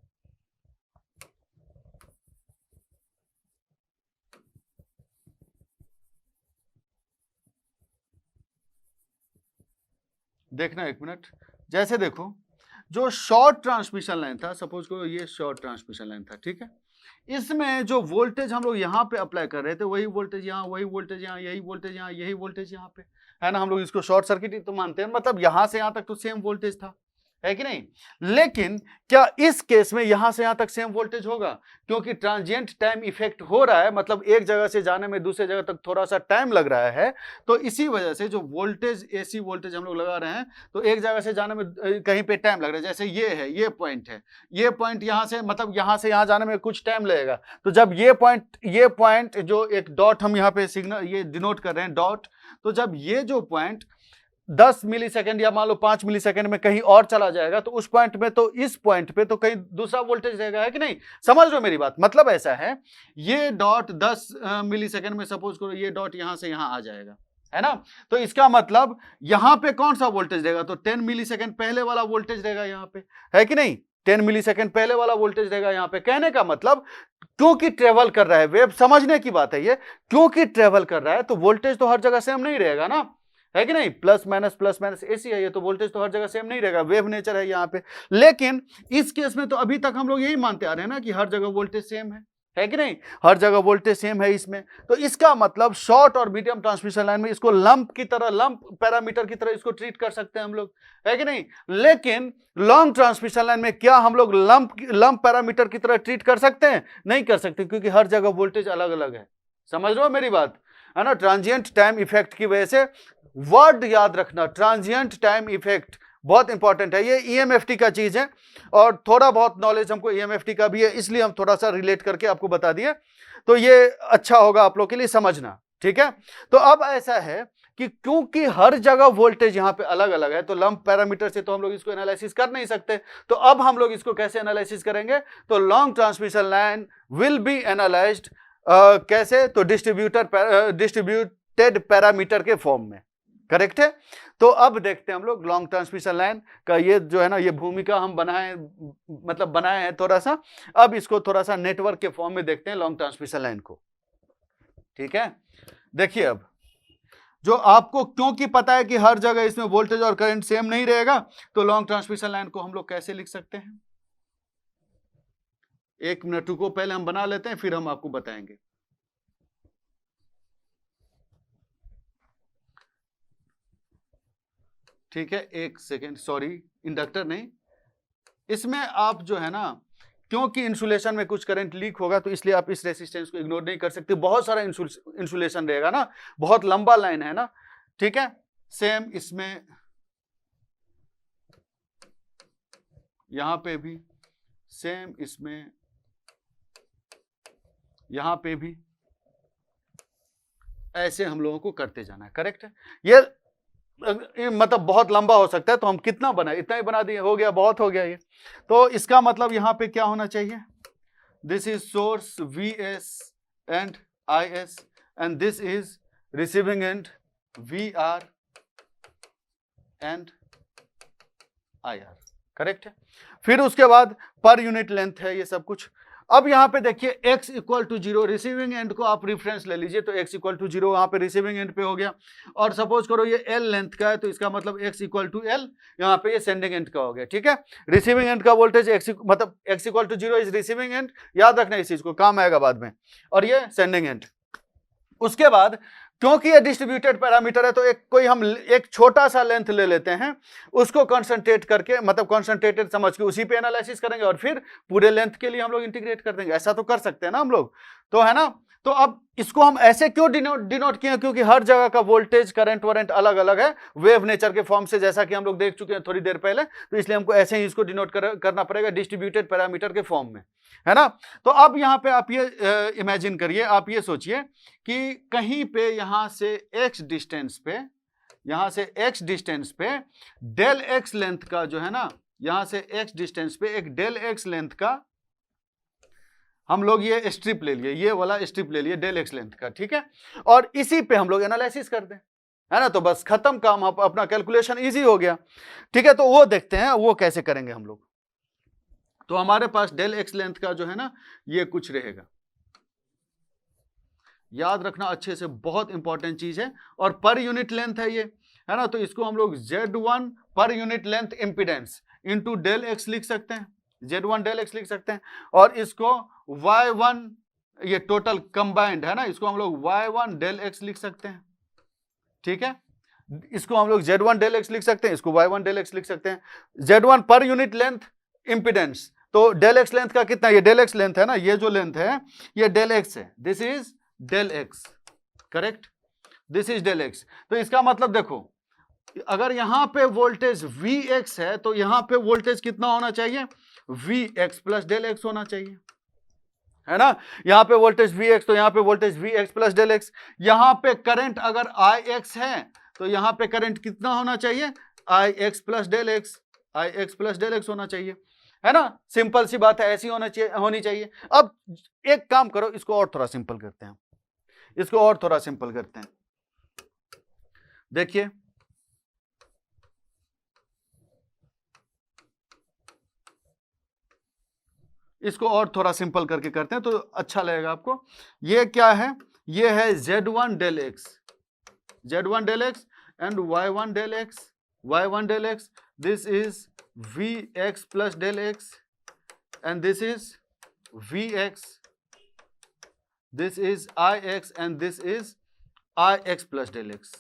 देखना एक मिनट, जैसे देखो जो शॉर्ट ट्रांसमिशन लाइन था, सपोज करो ये शॉर्ट ट्रांसमिशन लाइन था, ठीक है, इसमें जो वोल्टेज हम लोग यहाँ पे अप्लाई कर रहे थे वही वोल्टेज यहाँ, वही वोल्टेज यहाँ, यही वोल्टेज यहाँ, यही वोल्टेज यहाँ पे, है ना। हम लोग इसको शॉर्ट सर्किट ही तो मानते हैं, मतलब यहाँ से यहाँ तक तो सेम वोल्टेज था, है कि नहीं। लेकिन क्या इस केस में यहां से यहां तक सेम वोल्टेज होगा? क्योंकि ट्रांजिएंट टाइम इफेक्ट हो रहा है, मतलब एक जगह से जाने में दूसरे जगह तक थोड़ा सा टाइम लग रहा है, तो इसी वजह से जो वोल्टेज एसी वोल्टेज हम लोग लगा रहे हैं, तो एक जगह से जाने में कहीं पे टाइम लग रहा है। जैसे ये है, ये पॉइंट है, ये पॉइंट यहां से, मतलब यहां से यहां जाने में कुछ टाइम लगेगा। तो जब ये पॉइंट जो एक डॉट हम यहाँ पे सिग्नल ये डिनोट कर रहे हैं डॉट, तो जब ये जो पॉइंट 10 मिलीसेकंड या मान लो 5 मिलीसेकंड में कहीं और चला जाएगा, तो उस पॉइंट में, तो इस पॉइंट पे तो कहीं दूसरा वोल्टेज रहेगा, है कि नहीं। समझ रहे हो मेरी बात? मतलब ऐसा है, ये डॉट 10 मिलीसेकंड में सपोज करो ये डॉट यहां से यहां आ जाएगा, है ना। तो इसका मतलब यहां पे कौन सा वोल्टेज रहेगा? तो 10 मिलीसेकंड पहले वाला वोल्टेज रहेगा यहां पे, है कि नहीं। 10 मिलीसेकंड पहले वाला वोल्टेज रहेगा यहां पे। कहने का मतलब क्योंकि ट्रेवल कर रहा है वेव, समझने की बात है ये, क्योंकि ट्रेवल कर रहा है तो वोल्टेज तो हर जगह सेम नहीं रहेगा ना, है कि नहीं। प्लस माइनस एसी है ये, तो वोल्टेज तो हर जगह सेम नहीं रहेगा, वेव नेचर है यहाँ पे। लेकिन इस केस में तो अभी तक हम लोग यही मानते आ रहे हैं ना कि हर जगह वोल्टेज सेम है कि नहीं, हर जगह वोल्टेज सेम है इसमें। तो इसका मतलब शॉर्ट और मीडियम ट्रांसमिशन लाइन में इसको लंप की तरह, लंप पैरामीटर की तरह इसको ट्रीट कर सकते हैं हम लोग, है कि नहीं। लेकिन लॉन्ग ट्रांसमिशन लाइन में क्या हम लोग लंप पैरामीटर की तरह ट्रीट कर सकते हैं? नहीं कर सकते, क्योंकि हर जगह वोल्टेज अलग अलग है। समझ रहे हो मेरी बात, है ना। ट्रांजिएंट टाइम इफेक्ट की वजह से, वर्ड याद रखना, ट्रांजिएंट टाइम इफेक्ट बहुत इंपॉर्टेंट है, ये ईएमएफटी का चीज है, और थोड़ा बहुत नॉलेज हमको ईएमएफटी का भी है, इसलिए हम थोड़ा सा रिलेट करके आपको बता दिए, तो ये अच्छा होगा आप लोग के लिए समझना, ठीक है। तो अब ऐसा है कि क्योंकि हर जगह वोल्टेज यहां पे अलग अलग है, तो लंप पैरामीटर से तो हम लोग इसको एनालिसिस कर नहीं सकते। तो अब हम लोग इसको कैसे एनालिसिस करेंगे? तो long transmission line will be analysed कैसे? तो डिस्ट्रीब्यूटेड पैरामीटर के फॉर्म में करेक्ट है। तो अब देखते हैं हम लोग लॉन्ग ट्रांसमिशन लाइन का ये जो है ना, ये भूमिका हम बनाए, मतलब बनाए हैं थोड़ा सा। अब इसको थोड़ा सा नेटवर्क के फॉर्म में देखते हैं लॉन्ग ट्रांसमिशन लाइन को, ठीक है। देखिए अब जो आपको क्योंकि पता है कि हर जगह इसमें वोल्टेज और करंट सेम नहीं रहेगा, तो लॉन्ग ट्रांसमिशन लाइन को हम लोग कैसे लिख सकते हैं, 1 मिनट को पहले हम बना लेते हैं, फिर हम आपको बताएंगे। ठीक है, 1 सेकेंड, सॉरी, इंडक्टर नहीं, इसमें आप जो है ना, क्योंकि इंसुलेशन में कुछ करंट लीक होगा तो इसलिए आप इस रेसिस्टेंस को इग्नोर नहीं कर सकते, बहुत सारा इंसुलेशन रहेगा ना, बहुत लंबा लाइन है ना, ठीक है। सेम इसमें यहां पे भी, सेम इसमें यहां पे भी, ऐसे हम लोगों को करते जाना है, करेक्ट है। ये मतलब बहुत लंबा हो सकता है, तो हम कितना बनाए, इतना ही बना दिए, हो गया, बहुत हो गया ये। तो इसका मतलब यहां पे क्या होना चाहिए, this is source Vs and Is and this is receiving and Vr and IR, correct है। फिर उसके बाद पर यूनिट लेंथ है ये सब कुछ। अब यहां पे देखिए x equal to 0, receiving end को आप रिफरेंस ले लीजिए, तो x इक्वल टू 0 वहां पे रिसीविंग एंड पे हो गया। और सपोज करो ये L लेंथ का है, तो इसका मतलब x इक्वल टू L, यहाँ पे ये सेंडिंग एंड का हो गया, ठीक है। रिसीविंग एंड का वोल्टेज मतलब x equal to 0 is receiving end, याद रखना इस चीज को, काम आएगा बाद में। और ये सेंडिंग एंड। उसके बाद क्योंकि ये डिस्ट्रीब्यूटेड पैरामीटर है, तो कोई हम एक छोटा सा लेंथ ले लेते हैं, उसको कंसंट्रेट करके, मतलब कंसंट्रेटेड समझ के उसी पे एनालिसिस करेंगे, और फिर पूरे लेंथ के लिए हम लोग इंटीग्रेट कर देंगे। ऐसा तो कर सकते हैं ना हम लोग, तो है ना। तो अब इसको हम ऐसे क्यों डिनोट किए, क्योंकि हर जगह का वोल्टेज करंट वरेंट अलग अलग है, वेव नेचर के फॉर्म से, जैसा कि हम लोग देख चुके हैं थोड़ी देर पहले, तो इसलिए हमको ऐसे ही इसको डिनोट करना पड़ेगा डिस्ट्रीब्यूटेड पैरामीटर के फॉर्म में, है ना। तो अब यहाँ पे आप ये इमेजिन करिए, आप ये सोचिए कि कहीं पे यहां से x डिस्टेंस पे, यहां से x डिस्टेंस पे डेल x लेंथ का जो है ना, यहां से x डिस्टेंस पे एक डेल x लेंथ का हम लोग ये स्ट्रिप ले लिए, ये वाला स्ट्रिप ले लिए डेल x लेंथ का, ठीक है। और इसी पे हम लोग एनालिसिस कर दें, है ना, तो बस खत्म काम, अपना कैलकुलेशन इजी हो गया, ठीक है। तो वो देखते हैं वो कैसे करेंगे हम लोग। तो हमारे पास डेल x लेंथ का जो है ना, ये कुछ रहेगा, याद रखना अच्छे से, बहुत इंपॉर्टेंट चीज है। और पर यूनिट लेंथ है ये, है ना, तो इसको हम लोग Z1 per unit length impedance into del x लिख सकते हैं, Z1 डेल x लिख सकते हैं। और इसको Y1, ये टोटल कंबाइंड है ना, इसको हम लोग Y1 डेल x लिख सकते हैं, ठीक है। इसको हम लोग Z1 डेल x लिख सकते हैं, इसको Y1 डेल x लिख सकते हैं। Z1 per unit length impedance, तो डेल x लेंथ का कितना, ये डेल x लेंथ है ना, ये जो लेंथ है ये डेल x है, this is del x, correct, this is del x। तो इसका मतलब देखो, अगर यहां पे वोल्टेज Vx है, तो यहां पे वोल्टेज कितना होना चाहिए, Vx प्लस डेल x होना चाहिए, है ना। यहां पे वोल्टेज Vx, तो यहां पे voltage Vx plus del x। यहां पे करंट अगर Ix है, तो यहां पे करंट कितना होना चाहिए, Ix plus del x, Ix plus del x होना चाहिए, है ना। सिंपल सी बात है, ऐसी होनी चाहिए। अब एक काम करो, इसको और थोड़ा सिंपल करते हैं, इसको और थोड़ा सिंपल करते हैं। देखिए इसको और थोड़ा सिंपल करके करते हैं तो अच्छा लगेगा आपको। ये क्या है, ये है Z1 del x, Z1 del x and Y1 del x, Y1 del x, this is Vx plus del x and this is Vx, this is Ix and this is Ix plus del x।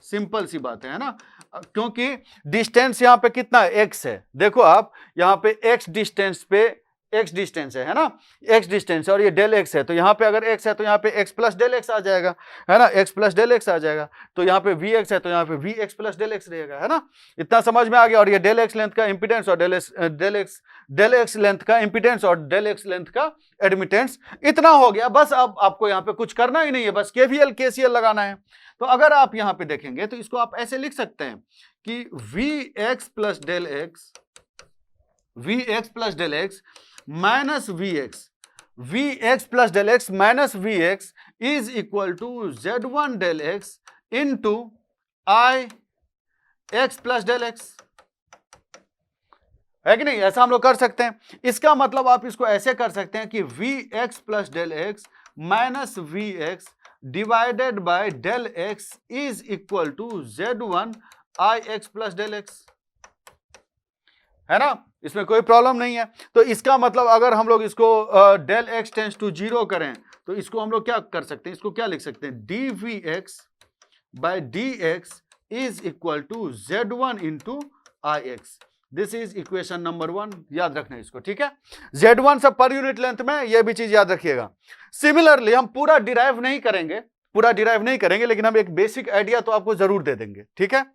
Simple सी बात है ना, क्योंकि distance यहां पे कितना है, x है। देखो आप यहां पे x डिस्टेंस पे, x डिस्टेंस है ना, x डिस्टेंस है, और ये डेल x है, तो यहाँ पे अगर x है तो यहाँ पे x प्लस डेल x आ जाएगा, है ना, x प्लस डेल x आ जाएगा। तो यहाँ पे Vx है तो यहाँ पे Vx प्लस डेल x रहेगा, है ना। इतना समझ में आ गया। और ये डेल x लेंथ का इंपीडेंस और डेल x लेंथ का इंपीडेंस और डेल x लेंथ का एडमिटेंस, इतना हो गया। बस अब आपको यहाँ पे कुछ करना ही नहीं है, बस KVL KCL लगाना है। तो अगर आप यहाँ पे देखेंगे तो इसको आप ऐसे लिख सकते हैं कि Vx plus del x, Vx plus del x minus Vx, Vx plus del x minus Vx is equal to Z1 del x into I x plus del x, है कि नहीं? ऐसा हम लोग कर सकते हैं। इसका मतलब आप इसको ऐसे कर सकते हैं कि V x plus del x minus V x divided by del x is equal to Z1 I x plus del x, है ना? इसमें कोई प्रॉब्लम नहीं है। तो इसका मतलब अगर हम लोग इसको डेल एक्स टेंस टू 0 करें तो इसको हम लोग क्या कर सकते हैं, इसको क्या लिख सकते हैं, d V x by d x is equal to Z1 into I x. This is equation number 1, याद रखना इसको, ठीक है? Z1 सब पर यूनिट लेंथ में, यह भी चीज याद रखिएगा। सिमिलरली हम पूरा डिराइव नहीं करेंगे, लेकिन हम एक बेसिक आइडिया तो आपको जरूर दे देंगे, ठीक है?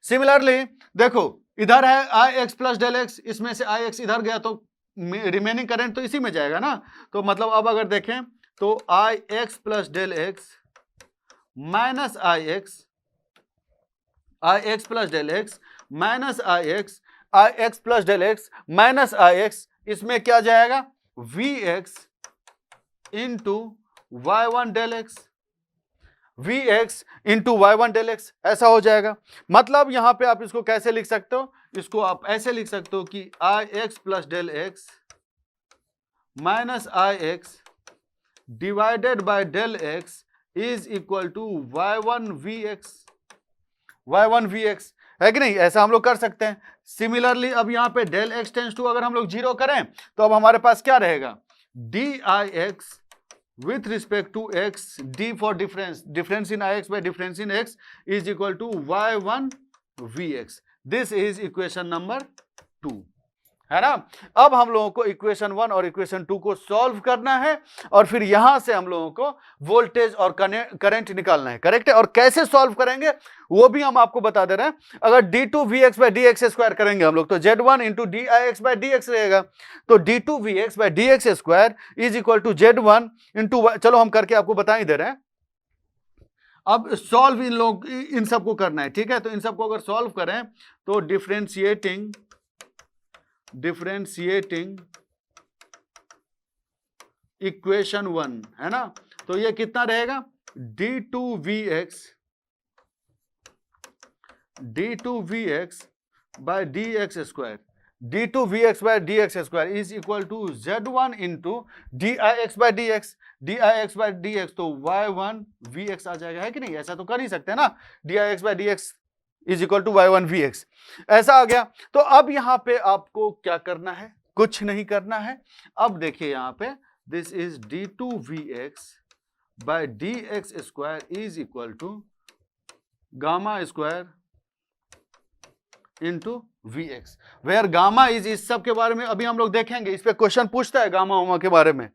सिमिलरली देखो, इधर है आई एक्स प्लस डेल एक्स, इसमें से आई एक्स इधर गया तो रिमेनिंग करंट तो इसी में जाएगा ना। तो मतलब अब अगर देखें तो I x plus del x minus I x plus del x minus I x plus del x minus I X, इसमें क्या जाएगा, V X into Y one del X, V X into Y one del X, ऐसा हो जाएगा। मतलब यहां पे आप इसको कैसे लिख सकते हो, इसको आप ऐसे लिख सकते हो कि I x plus del x minus I X divided by del x is equal to Y one V X, है कि नहीं? ऐसा हम लोग कर सकते हैं। सिमिलरली अब यहां पे डेल एक्स टेंस टू अगर हम लोग 0 करें तो अब हमारे पास क्या रहेगा, D I x with respect to x, d for difference in ix by difference in x is equal to y1 vx. This is equation number 2, है ना? अब हम लोगों को इक्वेशन 1 और इक्वेशन 2 को सॉल्व करना है और फिर यहां से हम लोगों को वोल्टेज और करंट निकालना है, करेक्ट है? और कैसे सॉल्व करेंगे वो भी हम आपको बता दे रहे हैं। अगर d2 vx by dx square करेंगे हम लोग तो z1 into d I x by d x रहेगा। तो d2 vx by dx square is equal to z1 into, चलो हम करके आपको बता ही दे रहे हैं। अब सॉल्व इन सबको करना है, ठीक है? तो इन सबको अगर सॉल्व करें तो डिफरेंशिएटिंग इक्वेशन 1, है ना? तो ये कितना रहेगा, d2 vx by dx square, d2 vx by dx square is equal to z1 into dix by dx, तो y1 vx आ जाएगा, है कि नहीं? ऐसा तो कर ही सकते हैं ना, dix by dx is equal to y1 vx, ऐसा आ गया। तो अब यहां पे आपको क्या करना है, कुछ नहीं करना है। अब देखिए यहां पे this is d2 vx by dx square is equal to gamma square into vx, where gamma is, इस सब के बारे में अभी हम लोग देखेंगे, इस पे क्वेश्चन पूछता है गामा उमा के बारे में,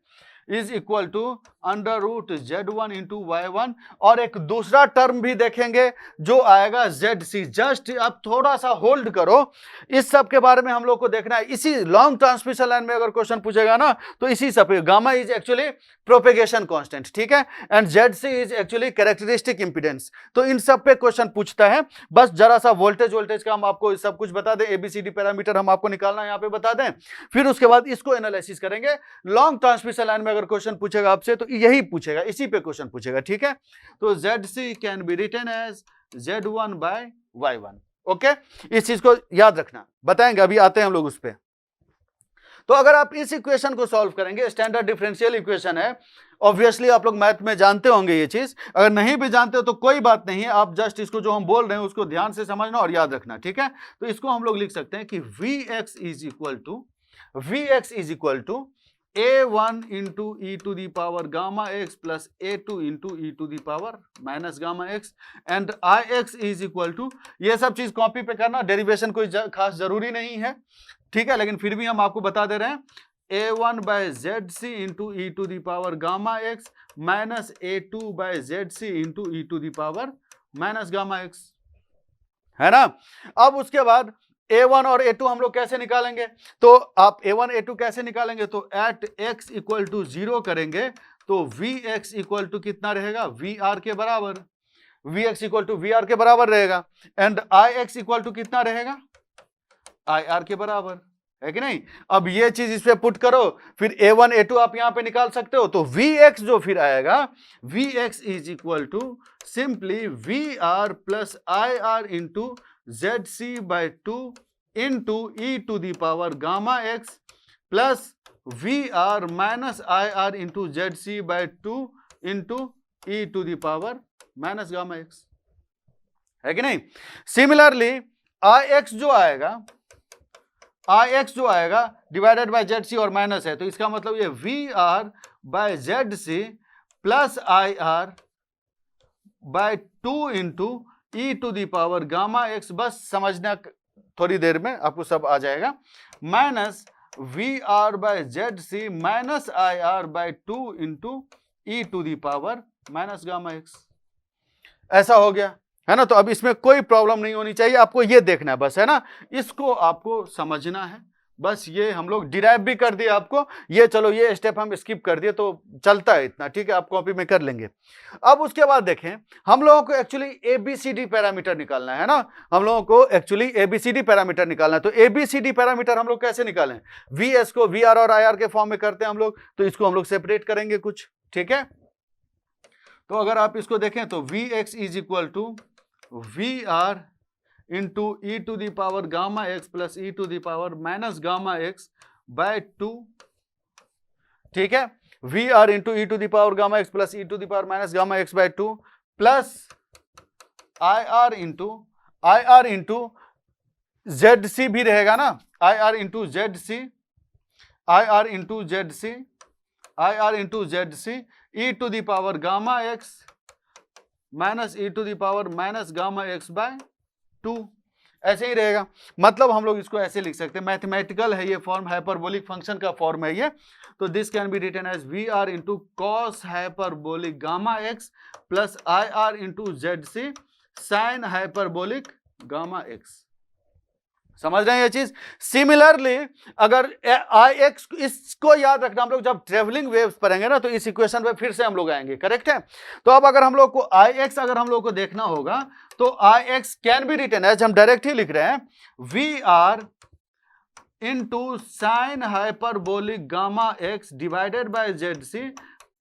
is equal to under root z1 into y1, और एक दूसरा टर्म भी देखेंगे जो आएगा zc। जस्ट आप थोड़ा सा होल्ड करो, इस सब के बारे में हम लोग को देखना है। इसी लॉन्ग ट्रांसमिशन लाइन में अगर क्वेश्चन पूछेगा ना तो इसी सब, gamma is actually propagation constant, ठीक है? And zc is actually characteristic impedance. तो इन सब पे क्वेश्चन पूछता है। बस जरा सा वोल्टेज का हम आपको सब कुछ बता दें, एबीसीडी पैरामीटर हम आपको निकालना यहाँ पे बता दें, फिर उसके बाद इसको एनालिसिस करेंगे। लॉन्ग ट्रांसमिशन लाइन में अगर क्वेश्चन पूछेगा आपसे तो यही पूछेगा, इसी पे क्वेश्चन पूछेगा, ठीक है? तो zc can be written as z1 by y1, okay? इस चीज को याद रखना, बताएंगे, अभी आते हैं हम लोग उस पे। तो अगर आप इस इक्वेशन को सॉल्व करेंगे, स्टैंडर्ड डिफरेंशियल इक्वेशन है, ऑब्वियसली आप लोग मैथ में जानते होंगे ये चीज। अगर नहीं भी जानते हो तो कोई बात नहीं है, आप जस्ट इसको जो हम बोल रहे हैं उसको ध्यान से समझना और याद रखना, ठीक है? तो इसको हम लोग लिख सकते हैं कि vx is equal to a1 into e to the power gamma x plus a2 into e to the power minus gamma x, and ix is equal to, ये सब चीज कॉपी पे करना, डेरिवेशन कोई खास जरूरी नहीं है, ठीक है? लेकिन फिर भी हम आपको बता दे रहे हैं, a1 by zc into e to the power gamma x minus a2 by zc into e to the power minus gamma x, है ना? अब उसके बाद a1 और a2 हम लोग कैसे निकालेंगे, तो आप a1 a2 कैसे निकालेंगे, तो एट x इक्वल टू 0 करेंगे तो vx इक्वल टू कितना रहेगा, vr के बराबर, vx इक्वल टू vr के बराबर रहेगा, एंड ix इक्वल टू कितना रहेगा, ir के बराबर, है कि नहीं। अब ये चीज इस पे पुट करो, फिर a1 a2 आप यहां पे निकाल सकते हो, तो Vx जो फिर आएगा, Vx is equal to simply VR plus IR into ZC by 2 into e to the power gamma x plus VR minus IR into ZC by 2 into e to the power minus gamma x, है कि नहीं। Similarly Ix जो आएगा divided by ZC और minus है, तो इसका मतलब ये VR by ZC plus IR by 2 into e to the power gamma x, बस समझना थोड़ी देर में आपको सब आ जाएगा, minus VR by ZC minus IR by 2 into e to the power minus gamma x। ऐसा हो गया, है ना। तो अब इसमें कोई प्रॉब्लम नहीं होनी चाहिए, आपको ये देखना है बस, है ना, इसको आपको समझना है बस। ये हम लोग डिराइव भी कर दिए आपको, ये चलो ये स्टेप हम स्किप कर दिए तो चलता है इतना, ठीक है, आप कॉपी में कर लेंगे। अब उसके बाद देखें, हम लोगों को एक्चुअली ABCD पैरामीटर निकालना है ना, हम लोगों को एक्चुअली ABCD पैरामीटर निकालना है। तो ABCD पैरामीटर हम लोग कैसे निकालें, VS को VR और IR के फॉर्म में करते हैं हम लोग, तो इसको हम लोग सेपरेट करेंगे कुछ, ठीक है। तो अगर आप इसको देखें तो Vx is equal to VR into e to the power gamma x plus e to the power minus gamma x by 2, ठीक है। VR into e to the power gamma x plus e to the power minus gamma x by 2 plus IR into ZC भी रहेगा ना, IR into ZC e to the power gamma x minus e to the power minus gamma x by 2, ऐसे ही रहेगा। मतलब हम लोग इसको ऐसे लिख सकते हैं, मैथमेटिकल है ये फॉर्म, हाइपरबोलिक फंक्शन का फॉर्म है ये, तो this can be written as VR into cos hyperbolic gamma x plus IR into ZC sine hyperbolic gamma x। समझ रहे हैं ये चीज। सिमिलरली अगर Ix, इसको याद रखना, हम लोग जब ट्रेवलिंग वेव्स पढ़ेंगे ना तो इस इक्वेशन पे फिर से हम लोग आएंगे, करेक्ट है। तो अब अगर हम लोग को Ix अगर हम लोग को देखना होगा तो Ix can be written as, हम डायरेक्ट ही लिख रहे हैं, VR into sine hyperbolic gamma x divided by ZC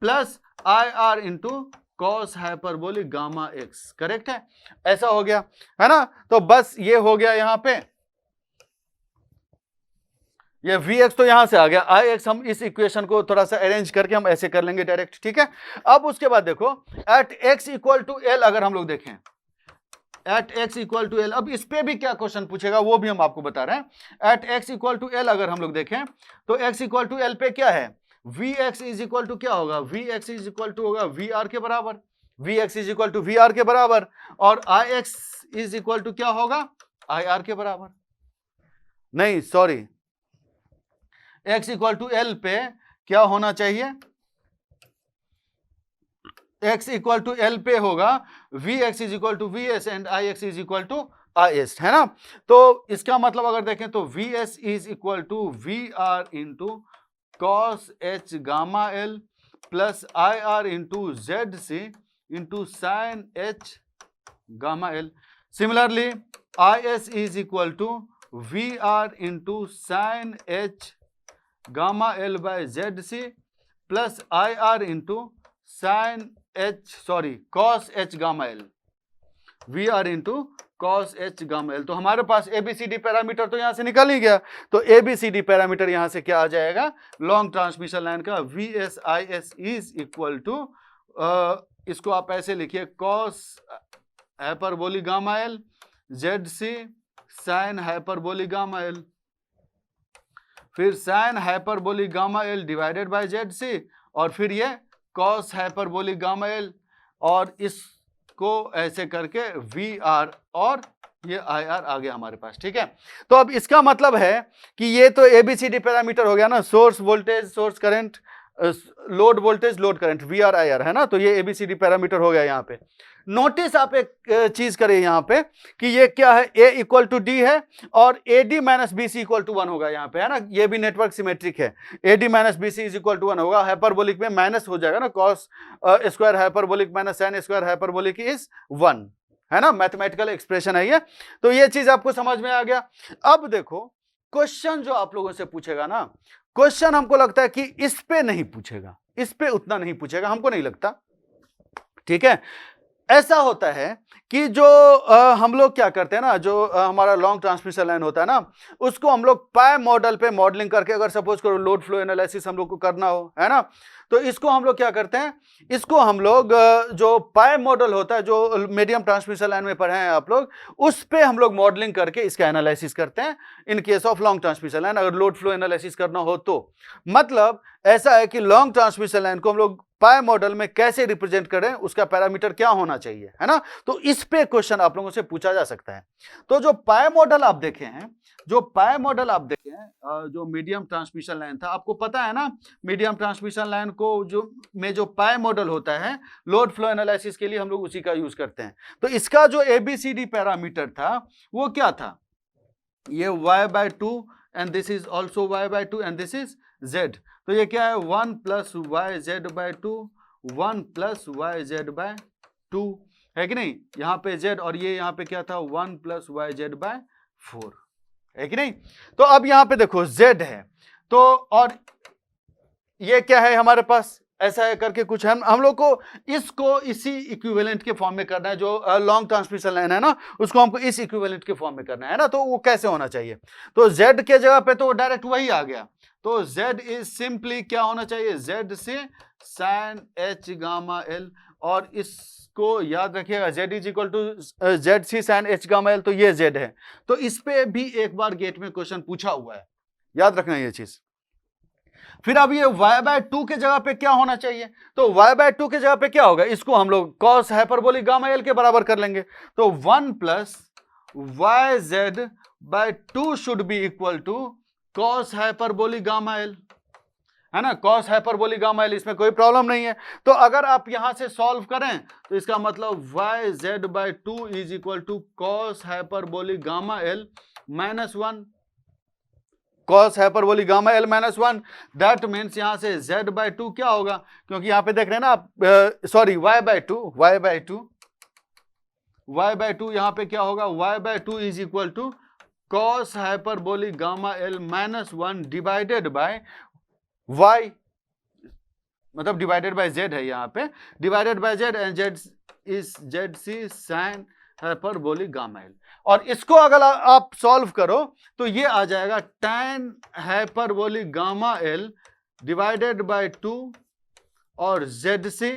plus IR into cos hyperbolic gamma x, correct है। ऐसा हो गया, है ना। तो बस ये हो गया, यहां पे ये Vx तो यहां से आ गया, Ix हम इस इक्वेशन को थोड़ा सा अरेंज करके हम ऐसे कर लेंगे डायरेक्ट, ठीक है। अब उसके बाद देखो at x equal to L अगर हम लोग देखें, at x equal to L, अब इस पे भी क्या क्वेश्चन पूछेगा वो भी हम आपको बता रहे हैं। At x equal to L अगर हम लोग देखें तो x इक्वल टू L पे क्या है, Vx इज इक्वल टू क्या होगा, Vx इज इक्वल टू होगा VR के बराबर, Vx is equal to VR के बराबर, और Ix इज इक्वल टू क्या होगा, IR के बराबर, नहीं sorry, x equal to L पे क्या होना चाहिए, x इक्वल टू L पे होगा Vx is equal to VS and Ix is equal to IS, है ना। तो इसका मतलब अगर देखें तो VS is equal to VR into cos H gamma L plus IR into ZC into sine H gamma L। Similarly IS is equal to VR into sine H gamma L by ZC plus IR into sine cos H gamma L, VR into cos H gamma L। तो हमारे पास ABCD parameter तो यहां से निकल ही गया, तो ABCD parameter यहां से क्या आ जाएगा, लॉन्ग ट्रांसमिशन लाइन का VSIS इज इक्वल टू, इसको आप ऐसे लिखिए, cos hyperbolic gamma L ZC sine hyperbolic gamma L, फिर sign hyperbolic gamma L divided by ZC, और फिर ये कॉस हाइपरबोलिक गामा L, और इसको ऐसे करके VR और ये IR आ गया हमारे पास, ठीक है। तो अब इसका मतलब है कि ये तो ABCD पैरामीटर हो गया ना, source voltage, source current, load voltage, load current, VR IR, है ना। तो ये ABCD पैरामीटर हो गया यहाँ पे। नोटिस आप एक चीज करें यहाँ पे कि ये क्या है, A इक्वल टू D है और AD minus BC equal to 1 होगा यहाँ पे, है ना। ये भी नेटवर्क सिमेट्रिक है, AD minus BC is equal to 1 होगा, हाइपरबोलिक में माइनस हो जाएगा ना, cos square hyperbolic minus sine square hyperbolic is 1, है ना। मैथमेटिकल एक्सप्रेशन है ये। तो ये चीज आपको समझ में आ गया। अब देखो क्वेश्चन जो आप लोगों से पूछेगा ना, क्वेश्चन हमको लगता है कि इस पे नहीं पूछेगा, इस पे उतना नहीं पूछेगा, हमको नहीं लगता, ठीक है। ऐसा होता है कि जो हम लोग क्या करते हैं ना, जो हमारा लॉन्ग ट्रांसमिशन लाइन होता है ना, उसको हम लोग पाई मॉडल पे मॉडलिंग करके, अगर सपोज करो लोड फ्लो एनालिसिस हम लोग को करना हो, है ना, तो इसको हम लोग क्या करते हैं, इसको हम लोग जो पाई मॉडल होता है, जो मीडियम ट्रांसमिशन लाइन में पढ़े हैं आप लोग, उस पे हम लोग मॉडलिंग करके इसका एनालिसिस करते हैं इन case of long transmission line, अगर लोड फ्लो एनालिसिस करना हो तो। मतलब ऐसा है कि लॉन्ग ट्रांसमिशन लाइन को हम लोग पाई मॉडल में कैसे रिप्रेजेंट करें, उसका पैरामीटर क्या होना चाहिए, है ना, तो इस पे क्वेश्चन आप लोगों से पूछा जा सकता है। तो जो पाई मॉडल आप देखे हैं, जो पाई मॉडल आप देखे हैं, जो मीडियम ट्रांसमिशन लाइन था, आपको पता है ना, मीडियम ट्रांसमिशन लाइन को जो पाई मॉडल होता है लोड फ्लो एनालिसिस के लिए हम लोग उसी का यूज करते हैं। तो इसका जो ABCD पैरामीटर था वो क्या था, ये y/2 and this is also y/2 and this is z। तो ये क्या है, 1 + yz/2, 1 + yz/2 है कि नहीं, यहां पे z, और ये यहां पे क्या था, 1 + yz/4 है कि नहीं। तो अब यहां पे देखो z है, तो और ये क्या है हमारे पास, ऐसा है करके कुछ हम लोग को इसको इसी इक्विवेलेंट के फॉर्म में करना है, जो लॉन्ग ट्रांसमिशन लाइन है ना, उसको हमको इस इक्विवेलेंट के फॉर्म में करना है ना। तो वो कैसे होना चाहिए, तो z के जगह पे तो डायरेक्ट वही आ गया, तो z इज सिंपली क्या होना चाहिए, z से sin h गामा l, और इसको याद रखिएगा, z is equal to z C sin h gamma l, तो ये z है। तो इस पे भी एक बार गेट में क्वेश्चन पूछा हुआ है, याद रखना ये चीज। फिर अब ये y/2 के जगह पे क्या होना चाहिए, तो y/2 के जगह पे क्या होगा, इसको हम लोग cos हाइपरबोलिक गामा l के बराबर कर लेंगे। तो 1 + yz/2 should be equal to cos hyperbolic gamma l, है ना, cos हाइपरबोलिक गामा l, इसमें कोई प्रॉब्लम नहीं है। तो अगर आप यहां से सॉल्व करें तो इसका मतलब yz/2 is equal to cos hyperbolic gamma l -1, cos hyperbolic gamma l -1, that means यहां से z/2 क्या होगा, क्योंकि यहां पे देख रहे हैं ना आप, सॉरी y/2 यहां पे क्या होगा, y/2 is equal to cos hyperbolic gamma l -1 divided by y, मतलब डिवाइडेड बाय z है यहां पे, divided by z, and z is zc sin hyperbolic gamma l। और इसको अगर आप सॉल्व करो तो ये आ जाएगा tan hyperbolic gamma l divided by 2 और zc,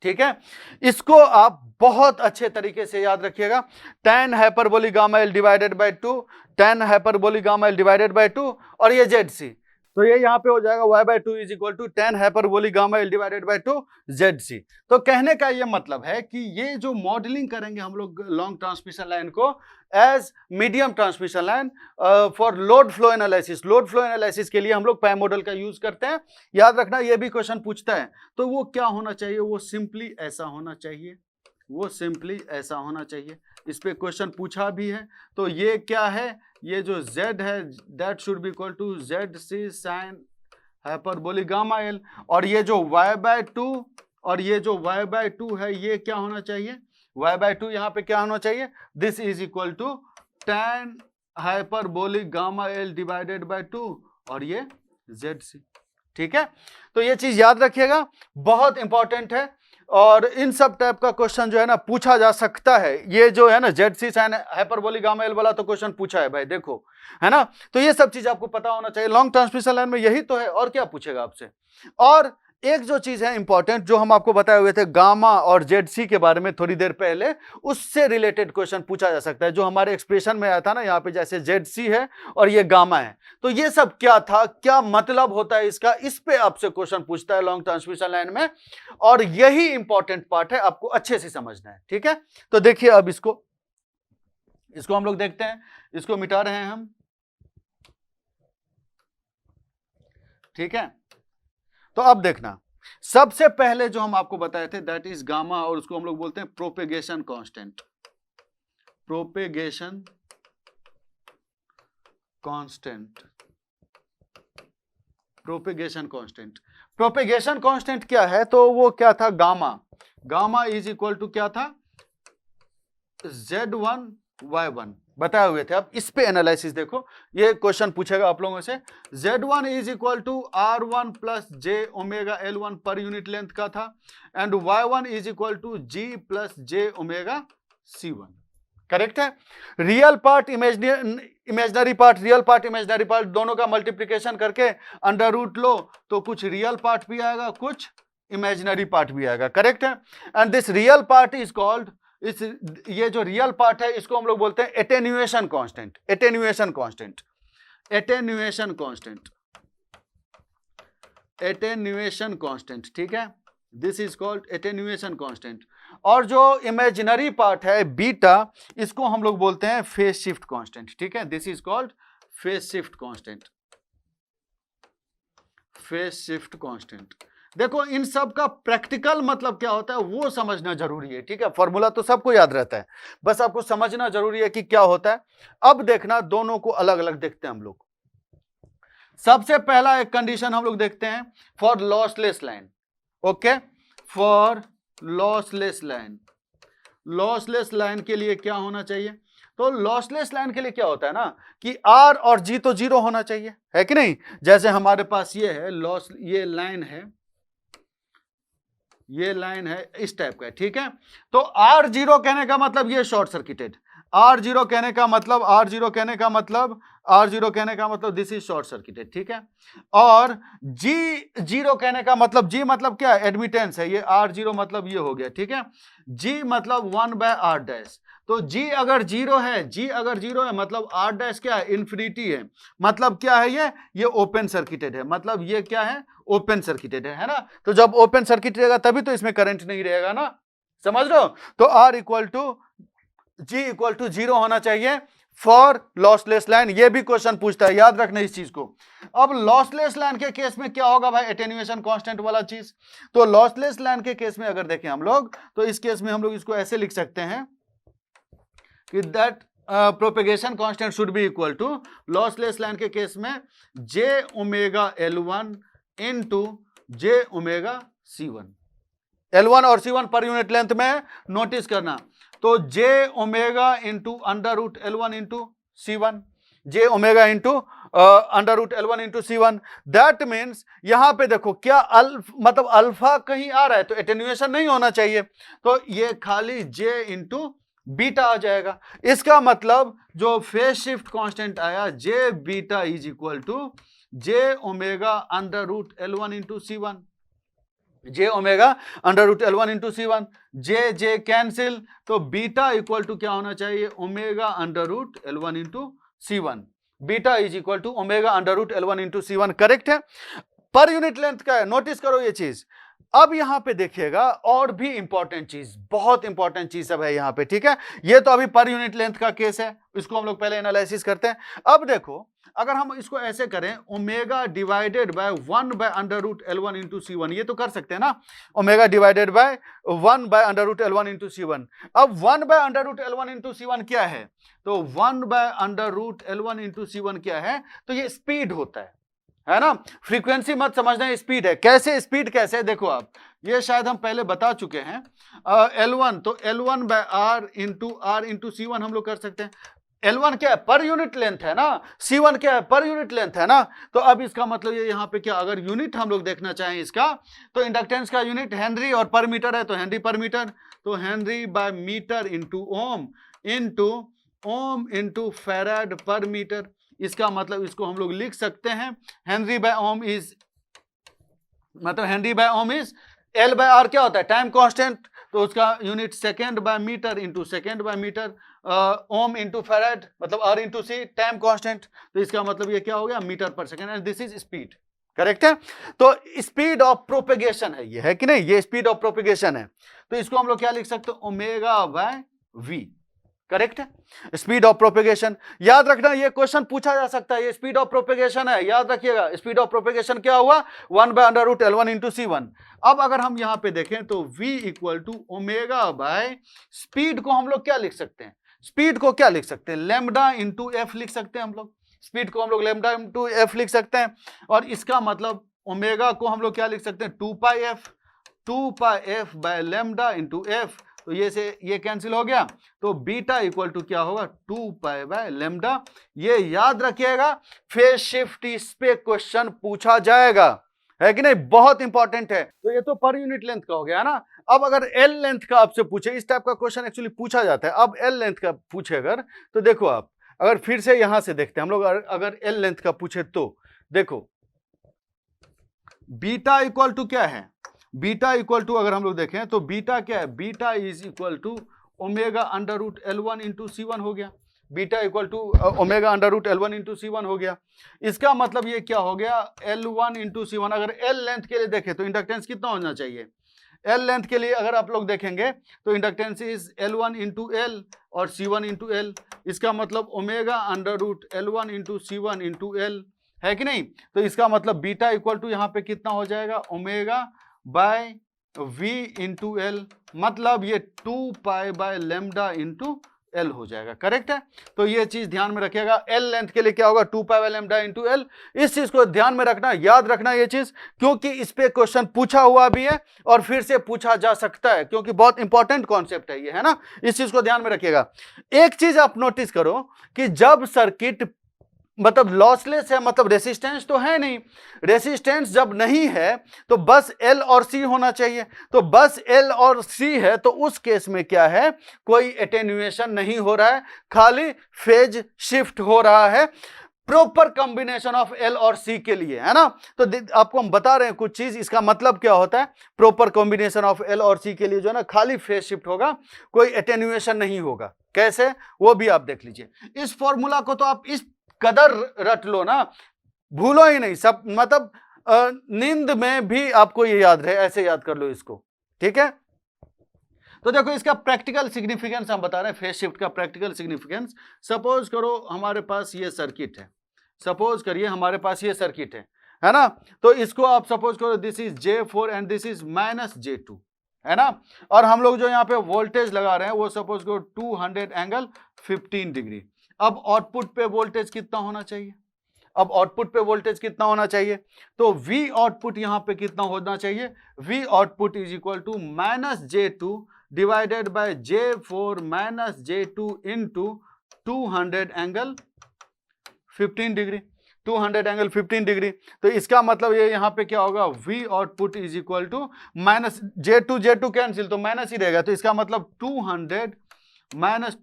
ठीक है। इसको आप बहुत अच्छे तरीके से याद रखिएगा, tan hyperbolic gamma l divided by 2, tan hyperbolic gamma l divided by 2, और ये zc, तो ये यहां पे हो जाएगा y/2 is equal to tan hyperbolic gamma l divided by 2 zc। तो कहने का ये मतलब है कि ये जो मॉडलिंग करेंगे हम लोग लॉन्ग ट्रांसमिशन लाइन को as medium transmission line for load flow analysis, load flow analysis के लिए हम लोग पाई मॉडल का यूज करते हैं। याद रखना, ये भी क्वेश्चन पूछता है, तो वो क्या होना चाहिए, वो सिंपली ऐसा होना चाहिए, वो सिंपली ऐसा होना चाहिए। इस पे क्वेश्चन पूछा भी है, तो ये क्या है, ये जो z है that should be equal to zc sin hyperbolic gamma l, और ये जो y/2 और ये जो y/2 है ये क्या होना चाहिए, y/2 यहाँ पे क्या होना चाहिए, this is equal to tan hyperbolic gamma l divided by 2 और ये zc, ठीक है। तो ये चीज याद रखिएगा, बहुत इंपॉर्टेंट है, और इन सब टाइप का क्वेश्चन जो है ना पूछा जा सकता है। ये जो है ना zc sin hyperbolic gamma l वाला तो क्वेश्चन पूछा है भाई, देखो, है ना। तो ये सब चीज आपको पता होना चाहिए, लॉन्ग ट्रांसमिशन लाइन में यही तो है, और क्या पूछेगा आपसे। और एक जो चीज है इंपॉर्टेंट, जो हम आपको बताए हुए थे गामा और zc के बारे में थोड़ी देर पहले, उससे रिलेटेड क्वेश्चन पूछा जा सकता है, जो हमारे एक्सप्रेशन में आया था ना, यहाँ पे जैसे zc है और ये गामा है, तो ये सब क्या था, क्या मतलब होता है इसका, इस पे आपसे क्वेश्चन पूछता है लॉन्ग ट्रांसमिशन लाइन में, और यही इंपॉर्टेंट पार्ट है, आपको अच्छे से समझना है, ठीक है। तो देखिए अब इसको हम लोग देखते हैं, इसको मिटा रहे हैं हम, ठीक है। तो अब देखना, सबसे पहले जो हम आपको बताए थे दैट इज गामा, और उसको हम लोग बोलते हैं propagation constant, propagation constant, propagation constant. Propagation constant क्या है, तो वो क्या था, gamma, gamma is equal to क्या था, z1 y1 बताए हुए थे। अब इस पे एनालिसिस देखो, ये क्वेश्चन पूछेगा आप लोगों से। z1 is equal to r1 plus J omega l1 per unit length का था, and y1 is equal to g plus J omega c1। Correct है। Real part imaginary part, real part imaginary part दोनों का multiplication करके under root लो तो कुछ real part भी आएगा, कुछ इमेजिनरी पार्ट भी आएगा। करेक्ट है। And this real part is called, ये जो रियल पार्ट है इसको हम लोग बोलते हैं attenuation constant. Attenuation constant, attenuation constant, attenuation constant, ठीक है। This is called attenuation constant. और जो इमेजिनरी पार्ट है बीटा, इसको हम लोग बोलते हैं फेज शिफ्ट कांस्टेंट, ठीक है। This is called phase shift constant, phase shift constant. देखो इन सब का प्रैक्टिकल मतलब क्या होता है वो समझना जरूरी है, ठीक है। फॉर्मूला तो सबको याद रहता है, बस आपको समझना जरूरी है कि क्या होता है। अब देखना दोनों को अलग अलग देखते हैं हम लोग। सबसे पहला एक कंडीशन हम लोग देखते हैं for lossless line. Okay, for lossless line, lossless line के लिए क्या होना चाहिए? तो लॉसलेस लाइन के लिए क्या होता है ना कि R और G तो जीरो होना चाहिए, है कि नहीं। जैसे हमारे पास ये है लॉस, ये लाइन है, ये लाइन है इस टाइप का, ठीक है। तो R0 कहने का मतलब ये शॉर्ट सर्किटेड, R0 कहने का मतलब, R0 कहने का मतलब, R0 कहने का मतलब दिस इज शॉर्ट सर्किटेड, ठीक है। और G0 कहने का मतलब, G मतलब क्या है? एडमिटेंस है। ये R0 मतलब ये हो गया, ठीक है। G मतलब 1/R डैश। तो G अगर जीरो है, G अगर जीरो है मतलब R डैश क्या है? इन्फिनिटी है। मतलब क्या है ये ओपन सर्किटेड है। मतलब ये क्या है? ओपन सर्किटेड है ना। तो जब ओपन सर्किट रहेगा तभी तो इसमें करंट नहीं रहेगा ना, समझ रहे हो। तो R equal to G equal to zero होना चाहिए फॉर लॉसलेस लाइन। ये भी क्वेश्चन पूछता है, याद रखना इस चीज को। अब लॉसलेस लाइन के केस में क्या होगा भाई? एटेन्यूएशन कांस्टेंट वाला चीज। तो लॉसलेस लाइन के केस में अगर देखें हम लोग, तो इस केस में हम लोग इसको ऐसे लिख सकते हैं कि that propagation constant should be equal to, lossless line के केस में j omega L1 into j omega C1। L1 और C1 पर यूनिट लेंथ में नोटिस करना। तो J omega into under root L1 into C1, J omega into under root L1 into C1। That means यहां पे देखो क्या मतलब अल्फा कहीं आ रहा है तो एटेन्यूएशन नहीं होना चाहिए, तो ये खाली जे इंटू बीटा आ जाएगा। इसका मतलब जो फेज शिफ्ट कांस्टेंट आया J beta is equal to J omega under root L1 into C1, J omega under root L1 into C1। J J cancel, तो बीटा इक्वल टू क्या होना चाहिए? Omega under root L1 into C1। Beta is equal to omega under root L1 into C1। Correct है। Per unit length का है, notice करो ये चीज। अब यहां पे देखिएगा और भी इंपॉर्टेंट चीज, बहुत इंपॉर्टेंट चीज सब है यहां पे, ठीक है। ये तो अभी पर यूनिट लेंथ का केस है, इसको हम लोग पहले एनालिसिस करते हैं। अब देखो अगर हम इसको ऐसे करें, omega divided by 1 by under root L1 into C1, ये तो कर सकते हैं ना, omega divided by 1 by under root L1 into C1। अब 1 by under root L1 into C1 क्या है? तो 1 by under root L1 into C1 क्या है? तो ये स्पीड होता है ना। फ्रीक्वेंसी मत समझना, स्पीड है। कैसे स्पीड कैसे है? देखो आप, ये शायद हम पहले बता चुके हैं। L1 तो L1 bye R into C1 हम लोग कर सकते हैं। L1 क्या है? पर यूनिट लेंथ है ना। C1 क्या है? पर यूनिट लेंथ है ना। तो अब इसका मतलब ये यहाँ पे क्या, अगर यूनिट हम लोग देखना चाहें इसका, तो इंडक्टेंस का यूनिट हेनरी और पर मीटर है, तो हेनरी पर मीटर, तो henry by metre into ohm into farad per metre. इसका मतलब इसको हम लोग लिख सकते हैं हेनरी बाय ओम इज, मतलब henry by ohm is L by R क्या होता है? टाइम कांस्टेंट, तो उसका unit second by metre into second by metre, ohm into farad मतलब R into C, time constant. तो इसका मतलब ये क्या हो गया? Metre per second, and this is speed. Correct है। तो स्पीड ऑफ प्रोपेगेशन है ये, है कि नहीं? ये स्पीड ऑफ प्रोपेगेशन है। तो इसको हम लोग क्या लिख सकते हैं? Omega by V। करेक्ट है, स्पीड ऑफ प्रोपेगेशन। याद रखना ये क्वेश्चन पूछा जा सकता है, ये स्पीड ऑफ प्रोपेगेशन है, याद रखिएगा। स्पीड ऑफ प्रोपेगेशन क्या हुआ? 1 by under root L1 into C1। अब अगर हम यहां पे देखें तो V equal to omega by, speed को हम लोग क्या लिख सकते हैं? स्पीड को क्या लिख सकते हैं? लैम्डा इंटू एफ लिख सकते हैं हम लोग। स्पीड को हम लोग लैम्डा इंटू एफ लिख सकते हैं। और इसका मतलब ओमेगा को हम लोग क्या लिख सकते हैं? 2 pi F by lambda into F. तो ये से ये कैंसिल हो गया, तो बीटा इक्वल टू क्या होगा 2 पाई बाय लैम्डा। ये याद रखिएगा, फेज शिफ्ट इस पे क्वेश्चन पूछा जाएगा, है कि नहीं, बहुत इंपॉर्टेंट है। तो ये तो पर यूनिट लेंथ का हो गया ना। अब अगर एल लेंथ का आपसे पूछे, इस टाइप का क्वेश्चन एक्चुअली पूछा जाता है। अब एल लेंथ का पूछे अगर, तो देखो आप अगर फिर से यहां से देखते हैं हम लोग, अगर एल लेंथ का पूछे तो देखो बीटा इक्वल टू क्या है, बीटा इक्वल टू अगर हम लोग देखें तो बीटा क्या है, beta is equal to omega under root L1 into C1 हो गया। Beta equal to omega under root L1 into C1 हो गया। इसका मतलब ये क्या हो गया, L1 इंटू C1। अगर L लेंथ के लिए देखें तो इंडक्टेंस कितना होना चाहिए, L लेंथ के लिए अगर आप लोग देखेंगे तो inductance is L1 into L और C1 इंटू L। इसका मतलब omega under root L1 into C1 into L, है कि नहीं। तो इसका मतलब बीटा इक्वल टू यहाँ पे कितना हो जाएगा, omega by V into L, मतलब ये 2 pi by lambda into L हो जाएगा। करेक्ट है। तो ये चीज ध्यान में रखिएगा, एल लेंथ के लिए क्या होगा 2 pi by lambda into L. इस चीज को ध्यान में रखना, याद रखना ये चीज, क्योंकि इस पे क्वेश्चन पूछा हुआ भी है और फिर से पूछा जा सकता है, क्योंकि बहुत इंपॉर्टेंट कॉन्सेप्ट है ये, है ना। इस चीज को ध्यान में रखिएगा। एक चीज आप नोटिस करो कि जब सर्किट मतलब लॉसलेस है, मतलब रेसिस्टेंस तो है नहीं, रेसिस्टेंस जब नहीं है तो बस L और C होना चाहिए। तो बस L और C है तो उस केस में क्या है, कोई एटेन्युएशन नहीं हो रहा है, खाली फेज शिफ्ट हो रहा है। प्रॉपर कॉम्बिनेशन ऑफ L और C के लिए, है ना। तो आपको हम बता रहे हैं कुछ चीज, इसका मतलब क्या होता है, प्रॉपर कॉम्बिनेशन ऑफ L और C के लिए जो है ना खाली फेज शिफ्ट होगा, कोई एटेन्युएशन नहीं होगा। कैसे, वो भी आप देख लीजिए। इस फॉर्मूला को तो आप इस कदर रट लो ना, भूलो ही नहीं, सब मतलब नींद में भी आपको ये याद रहे, ऐसे याद कर लो इसको, ठीक है। तो देखो इसका प्रैक्टिकल सिग्निफिकेंस हम बता रहे हैं, फेज शिफ्ट का प्रैक्टिकल सिग्निफिकेंस। सपोज करो हमारे पास ये सर्किट है, सपोज करिए हमारे पास ये सर्किट है ना। तो इसको आप सपोज करो this is J4 and this is -J2, है ना। और हम लोग जो यहाँ पे वोल्टेज लगा रहे हैं वो सपोज करो 200 एंगल 15 डिग्री। अब आउटपुट पे वोल्टेज कितना होना चाहिए, अब आउटपुट पे वोल्टेज कितना होना चाहिए, तो V आउटपुट यहां पे कितना होना चाहिए, V output is equal to -J2 divided by J4 -J2 into 200 angle 15 degree, 200 angle 15 degree. तो इसका मतलब ये यहाँ पे क्या होगा, V output is equal to -J2 cancel, तो माइनस ही रहेगा। तो इसका मतलब 200 माइनस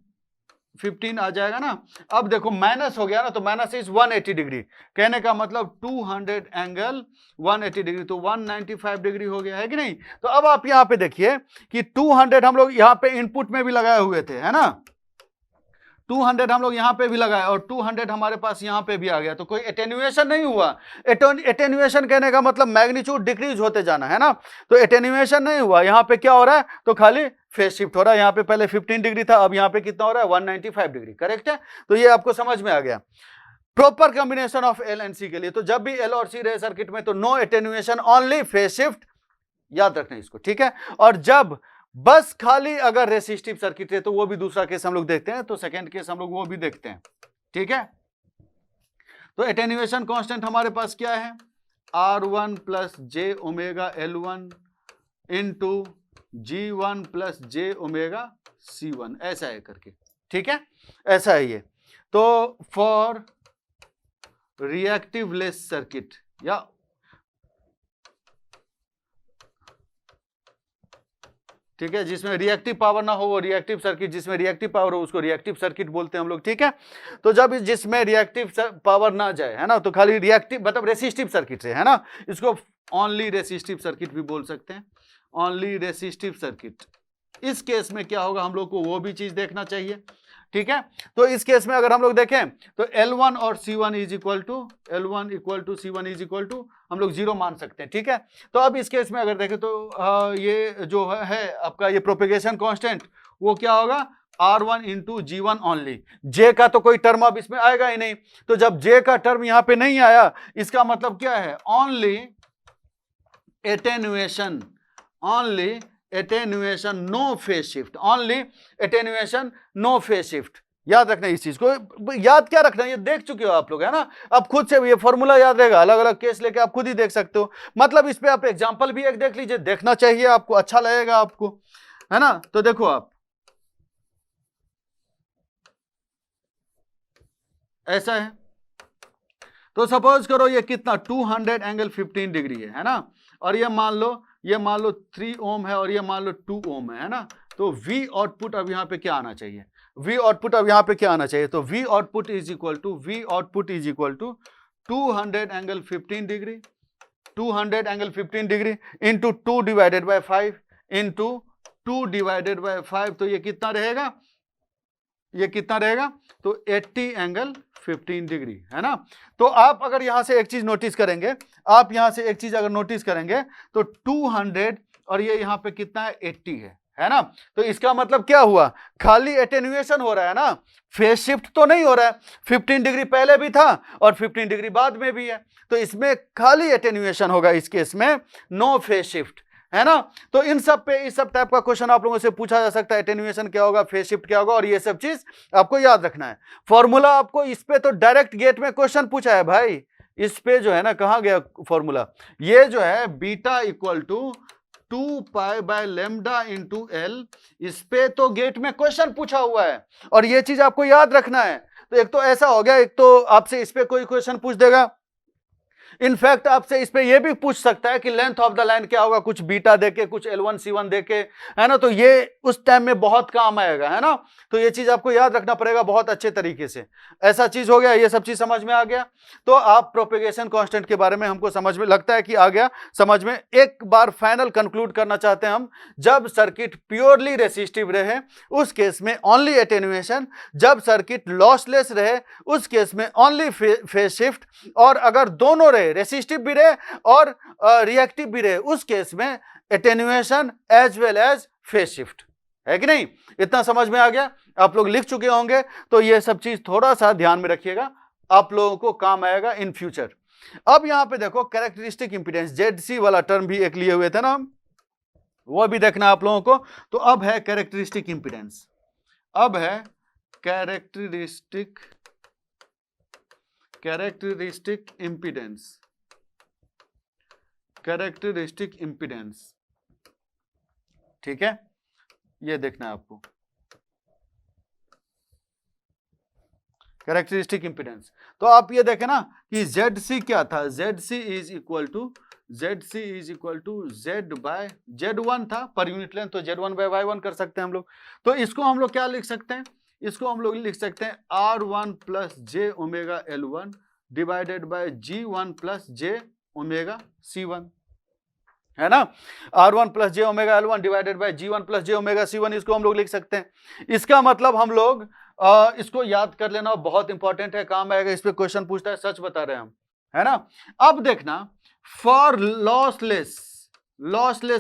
15 आ जाएगा ना। अब देखो माइनस हो गया ना, तो माइनस इज 180 डिग्री, कहने का मतलब 200 एंगल 180 डिग्री, तो 195 डिग्री हो गया, है कि नहीं। तो अब आप यहां पे देखिए कि 200 हम लोग यहां पे इनपुट में भी लगाए हुए थे, है ना, 200 हम लोग यहां पे भी लगाए और 200 हमारे पास यहां पे भी आ गया, तो कोई एटेन्युएशन नहीं हुआ। एटेन्युएशन कहने का मतलब मैग्नीट्यूड डिक्रीज होते जाना, है ना। तो एटेन्युएशन नहीं हुआ, यहां पे क्या हो रहा है, तो खाली फेज शिफ्ट हो रहा है। यहां पे पहले 15 डिग्री था, अब यहां पे कितना हो रहा है 195 डिग्री। करेक्ट है। तो ये आपको समझ में आ गया, proper combination of L and C के लिए। तो जब भी L और C रहे सर्किट में तो no attenuation, only phase shift, याद रखना इसको, ठीक है। और जब बस खाली अगर रेसिस्टिव सर्किट है तो वो भी दूसरा केस हम लोग देखते हैं, तो सेकंड केस हम लोग वो भी देखते हैं, ठीक है। तो एटेन्युएशन कांस्टेंट हमारे पास क्या है, R1 plus J omega L1 into G1 plus J omega C1, ऐसा है करके, ठीक है, ऐसा है ये। तो फॉर रिएक्टिव लेस सर्किट, या ठीक है, जिसमें रिएक्टिव पावर ना हो वो रिएक्टिव सर्किट, जिसमें रिएक्टिव पावर हो उसको रिएक्टिव सर्किट बोलते हैं हम लोग, ठीक है। तो जब जिसमें रिएक्टिव पावर ना जाए, है ना, तो खाली रिएक्टिव मतलब रेसिस्टिव सर्किट है ना, इसको ओनली रेसिस्टिव सर्किट भी बोल सकते हैं, ओनली रेसिस्टिव सर्किट। इस केस में क्या होगा, हम लोग को वो भी चीज देखना चाहिए, ठीक है। तो इस केस में अगर हम लोग देखें तो L1 और C1 is equal to L1 equal to C1 is equal to हम लोग 0 मान सकते हैं, ठीक है। तो अब इस केस में अगर देखें तो ये जो है आपका ये प्रोपेगेशन कांस्टेंट वो क्या होगा, R1 into G1 only. J का तो कोई टर्म अब इसमें आएगा ही नहीं, तो जब J का टर्म यहां पे नहीं आया इसका मतलब क्या है, only attenuation, only attenuation, no phase shift, only attenuation, no phase shift. याद रखना इस चीज को, याद क्या रखना, ये देख चुके हो आप लोग, है ना। अब खुद से ये फॉर्मूला याद रहेगा, अलग अलग केस लेके आप खुद ही देख सकते हो। मतलब इस पे आप एग्जांपल भी एक देख लीजिए, देखना चाहिए आपको, अच्छा लगेगा आपको। है ना। तो देखो आप ऐसा है, तो सपोज करो ये कितना 200 एंगल 15 डिग्री है ना, और ये मान लो 3 ओम है और ये मान लो 2 ओम है ना। तो V आउटपुट अब यहाँ पे क्या आना चाहिए, V आउटपुट अब यहाँ पे क्या आना चाहिए, तो V output is equal to 200 angle 15 degree 200 angle 15 degree into 2 divided by 5 into 2 divided by 5, तो ये कितना रहेगा, तो 80 एंगल 15 डिग्री है ना। तो आप अगर यहां से एक चीज नोटिस करेंगे, अगर नोटिस करेंगे तो 200 और ये यहां पे कितना है 80 है ना। तो इसका मतलब क्या हुआ, खाली एटेन्युएशन हो रहा है ना, फेज शिफ्ट तो नहीं हो रहा है। 15 डिग्री पहले भी था और 15 डिग्री बाद में भी है, तो इसमें खाली एटेन्युएशन होगा, इस केस में नो फेज शिफ्ट, है ना। तो इस सब टाइप का क्वेश्चन आप लोगों से पूछा जा सकता है, एटेन्युएशन क्या होगा, फेज शिफ्ट क्या होगा, और ये सब चीज आपको याद रखना है। फॉर्मूला आपको इस पे तो डायरेक्ट गेट में क्वेश्चन पूछा है भाई, इस पे जो है ना, कहां गया फॉर्मूला, ये जो है beta equal to 2 pi by lambda into L, इस पे तो गेट में क्वेश्चन पूछा हुआ है, और ये चीज आपको याद रखना है। तो एक तो ऐसा हो गया, एक तो आपसे इस पे कोई क्वेश्चन पूछ देगा, इनफैक्ट आपसे इस पे ये भी पूछ सकता है कि लेंथ ऑफ द लाइन क्या होगा, कुछ बीटा देके, कुछ L1 C1 देके, है ना। तो ये उस टाइम में बहुत काम आएगा, है ना। तो ये चीज आपको याद रखना पड़ेगा बहुत अच्छे तरीके से। ऐसा चीज हो गया, ये सब चीज समझ में आ गया। तो आप प्रोपेगेशन कांस्टेंट के बारे में हमको समझ में लगता है कि आ गया समझ में। एक बार फाइनल कंक्लूड करना चाहते हैं हम, जब सर्किट प्योरली रेसिस्टिव रहे उस केस में ओनली एटेन्युएशन, जब सर्किट लॉसलेस रहे उस केस में ओनली फेज शिफ्ट, और अगर दोनों रहे, रेसिस्टिव भी रहे और रिएक्टिव भी रहे, उस केस में attenuation as well as phase shift, है कि नहीं। इतना समझ में आ गया, आप लोग लिख चुके होंगे। तो ये सब चीज थोड़ा सा ध्यान में रखिएगा, आप लोगों को काम आएगा इन फ्यूचर। अब यहां पे देखो कैरेक्टरिस्टिक इंपीडेंस, ZC वाला टर्म भी एक लिए हुए थे ना, वो भी देखना आप लोगों को। तो अब है कैरेक्टरिस्टिक इंपीडेंस, अब है कैरेक्टरिस्टिक इंपीडेंस, ठीक है, ये देखना है आपको कैरेक्टरिस्टिक इंपीडेंस। तो आप ये देखें ना कि ZC क्या था, ZC is equal to Z by Z1 था पर यूनिट लेंथ, तो Z1 बाय Y1 कर सकते हैं हम लोग। तो इसको हम लोग क्या लिख सकते हैं, इसको हम लोग लिख सकते हैं R1 plus J omega L1 divided by G1 plus J omega C1, है ना। R1 plus J omega L1 divided by G1 plus J omega C1, इसको हम लोग लिख सकते हैं। इसका मतलब हम लोग इसको याद कर लेना, बहुत इंपॉर्टेंट है, काम आएगा, इस पे क्वेश्चन पूछता है, सच बता रहे हैं हम, है ना। अब देखना, फॉर लॉसलेस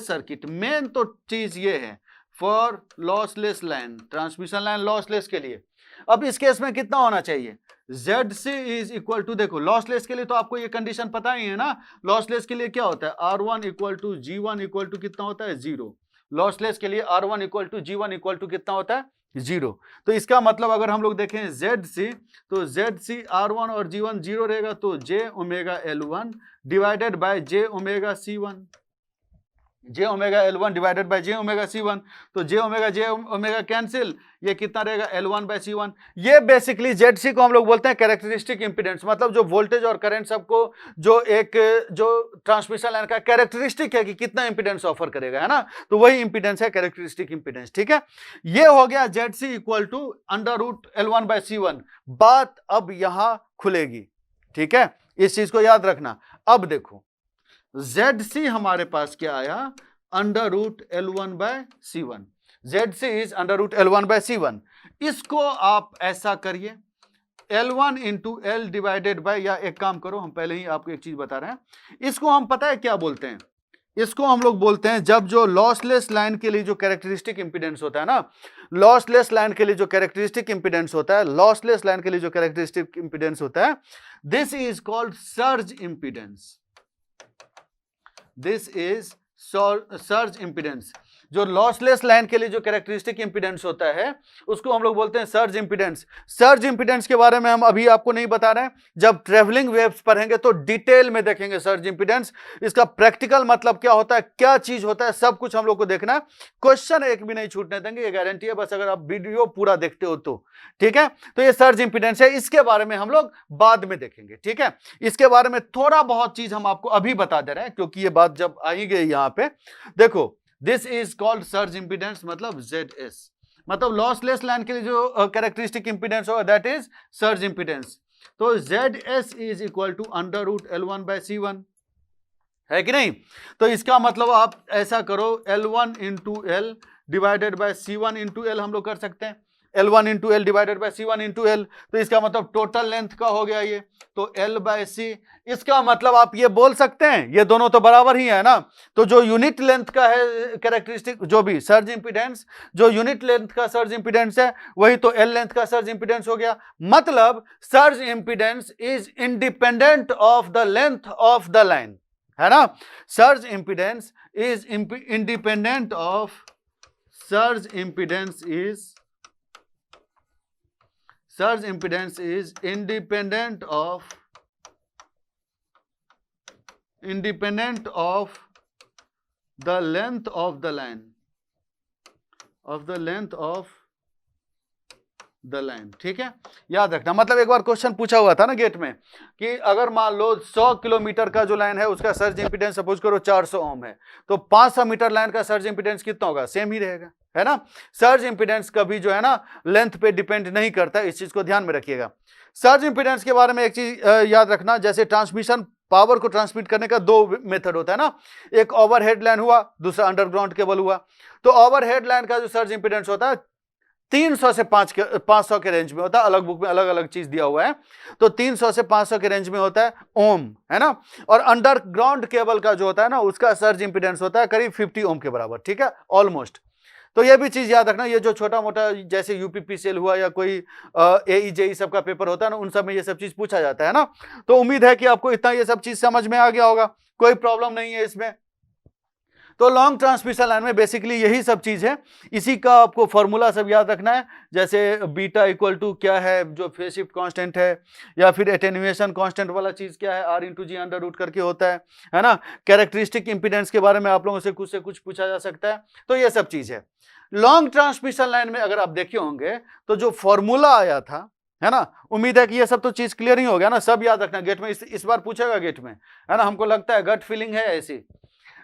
सर्किट, मेन तो चीज ये है, for lossless line, transmission line lossless के लिए। अब इस केस में कितना होना चाहिए, ZC इज इक्वल टू, देखो लॉसलेस के लिए तो आपको ये कंडीशन पता ही है ना, लॉसलेस के लिए क्या होता है, R1 equal to G1 equal to कितना होता है 0, लॉसलेस के लिए R1 equal to G1 equal to कितना होता है 0। तो इसका मतलब अगर हम लोग देखें ZC, तो ZC R1 और G1 0 रहेगा, तो J omega L1 divided by J omega C1, J omega L1 divided by J omega C1, तो J ओमेगा कैंसिल, ये कितना रहेगा L1 बाय C1। ये बेसिकली ZC को हम लोग बोलते हैं कैरेक्टरिस्टिक इंपीडेंस, मतलब जो वोल्टेज और करंट सबको जो ट्रांसमिशन लाइन का कैरेक्टरिस्टिक है कि कितना इंपीडेंस ऑफर करेगा, है ना, तो वही इंपीडेंस है कैरेक्टरिस्टिक इंपीडेंस, ठीक है। ये हो गया ZC equal to under root L1 by C1। बात अब यहां खुलेगी, ठीक है, इस चीज को याद रखना। अब देखो ZC हमारे पास क्या आया, under root L1 by C1, ZC is under root L1 by C1। इसको आप ऐसा करिए, L1 into L divided bye, या एक काम करो, हम पहले ही आपको एक चीज बता रहे हैं, इसको हम पता है क्या बोलते हैं, इसको हम लोग बोलते हैं, जब जो लॉसलेस लाइन के लिए जो कैरेक्टरिस्टिक इंपीडेंस होता है ना, लॉसलेस लाइन के लिए जो कैरेक्टरिस्टिक इंपीडेंस होता है, लॉसलेस लाइन के लिए जो कैरेक्टरिस्टिक इंपीडेंस होता है, this is called surge impedance, this is surge impedance. जो लॉसलेस लाइन के लिए जो कैरेक्टरिस्टिक इंपीडेंस होता है उसको हम लोग बोलते हैं सर्ज इंपीडेंस। सर्ज इंपीडेंस के बारे में हम अभी आपको नहीं बता रहे हैं, जब ट्रेवलिंग वेव्स पढ़ेंगे तो डिटेल में देखेंगे सर्ज इंपीडेंस, इसका प्रैक्टिकल मतलब क्या होता है, क्या चीज होता है, सब कुछ हम लोग को देखना है। क्वेश्चन एक भी नहीं छूटने देंगे, ये गारंटी है, बस अगर आप वीडियो पूरा देखते हो तो। ठीक है, तो ये सर्ज इंपीडेंस है, इसके बारे में हम लोग बाद में देखेंगे। ठीक है, इसके बारे में थोड़ा बहुत चीज हम आपको अभी बता दे रहे हैं, क्योंकि ये बात जब आई गई यहां पे, देखो this is called surge impedance, मतलब ZS, मतलब लॉसलेस लाइन के लिए जो कैरेक्टरिस्टिक इंपीडेंस होगा दैट इज सर्ज इंपीडेंस। तो ZS is equal to √L1/C1, है कि नहीं? तो इसका मतलब आप ऐसा करो, L1 × L divided bye C1 × L हम लोग कर सकते हैं, L1 × L divided bye C1 × L, तो इसका मतलब टोटल लेंथ का हो गया ये, तो L/C। इसका मतलब आप ये बोल सकते हैं, ये दोनों तो बराबर ही है ना, तो जो यूनिट लेंथ का है कैरेक्टरिस्टिक, जो भी सर्ज इंपीडेंस, जो यूनिट लेंथ का सर्ज इंपीडेंस है वही तो L लेंथ का सर्ज इंपीडेंस हो गया। मतलब surge impedance is independent of the length of the line, है ना? Surge impedance is independent of, surge impedance is independent of the length of the line, ठीक है, याद रखना। मतलब एक बार क्वेश्चन पूछा हुआ था ना गेट में कि अगर मान लो 100 किलोमीटर का जो लाइन है उसका सर्ज इंपीडेंस सपोज करो 400 ओम है, तो 500 मीटर लाइन का सर्ज इंपीडेंस कितना होगा? सेम ही रहेगा, है ना? सर्ज इंपीडेंस कभी जो है ना लेंथ पे डिपेंड नहीं करता, इस चीज को ध्यान में रखिएगा। सर्ज इंपीडेंस के बारे में एक चीज याद रखना, जैसे ट्रांसमिशन पावर को ट्रांसमिट करने का 2 मेथड होता है ना, एक ओवरहेड लाइन हुआ, दूसरा अंडरग्राउंड केबल हुआ। तो ओवरहेड लाइन का जो सर्ज इंपीडेंस होता है 300 से 500 के रेंज में होता है, अलग बुक में अलग अलग चीज दिया हुआ है, तो 300 से 500 के रेंज में होता है ओम, है ना? और अंडरग्राउंड केबल का जो होता है ना उसका सर्ज इंपीडेंस होता है करीब 50 ओम के बराबर, ठीक है, ऑलमोस्ट। तो ये भी चीज याद रखना, ये जो छोटा मोटा जैसे UPPCL हुआ या कोई AE JE सब का पेपर होता है ना, उन सब में ये सब चीज पूछा जाता है ना। तो उम्मीद है कि आपको इतना ये सब चीज समझ में आ गया होगा, कोई प्रॉब्लम नहीं है इसमें। तो लॉन्ग ट्रांसमिशन लाइन में बेसिकली यही सब चीज है, इसी का आपको फॉर्मूला सब याद रखना है, जैसे बीटा इक्वल टू क्या है जो फेज शिफ्ट कांस्टेंट है, या फिर एटेन्यूएशन कांस्टेंट वाला चीज क्या है, R/G करके होता है ना? कैरेक्टरिस्टिक इंपीडेंस के बारे में आप लोगों से कुछ पूछा जा सकता है, तो ये सब चीज है। लॉन्ग ट्रांसमिशन लाइन में अगर आप देखे होंगे तो जो फॉर्मूला आया था, है ना, उम्मीद है कि ये सब तो चीज क्लियर ही हो गया ना, सब याद रखना, गेट में इस बार पूछेगा गेट में, है ना? हमको लगता है गट फीलिंग है ऐसी,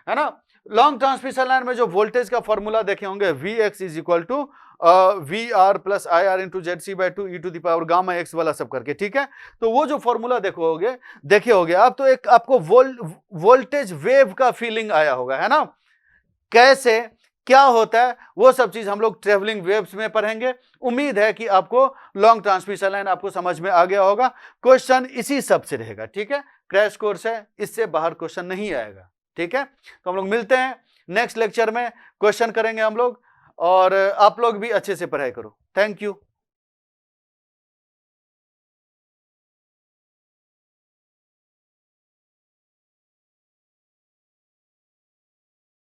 है ना? लॉन्ग ट्रांसमिशन लाइन में जो वोल्टेज का फॉर्मूला देखे होंगे, Vx is equal to VR + IR × ZC/2 e⁻⁻x वाला सब करके, ठीक है? तो वो जो फॉर्मूला देखे होगे आप, तो एक आपको वोल्टेज वेव का फीलिंग आया होगा, है ना? कैसे क्या होता है वो सब चीज हम लोग ट्रेवलिंग वेव्स में पढ़ेंगे। उम्मीद है कि आपको लॉन्ग ट्रांसमिशन लाइन आपको समझ में आ गया होगा। क्वेश्चन इसी सब से रहेगा, ठीक है? क्रैश कोर्स है, इससे बाहर क्वेश्चन नहीं आएगा, ठीक है? तो हम लोग मिलते हैं नेक्स्ट लेक्चर में, क्वेश्चन करेंगे हम लोग, और आप लोग भी अच्छे से पढ़ाई करो। Thank you.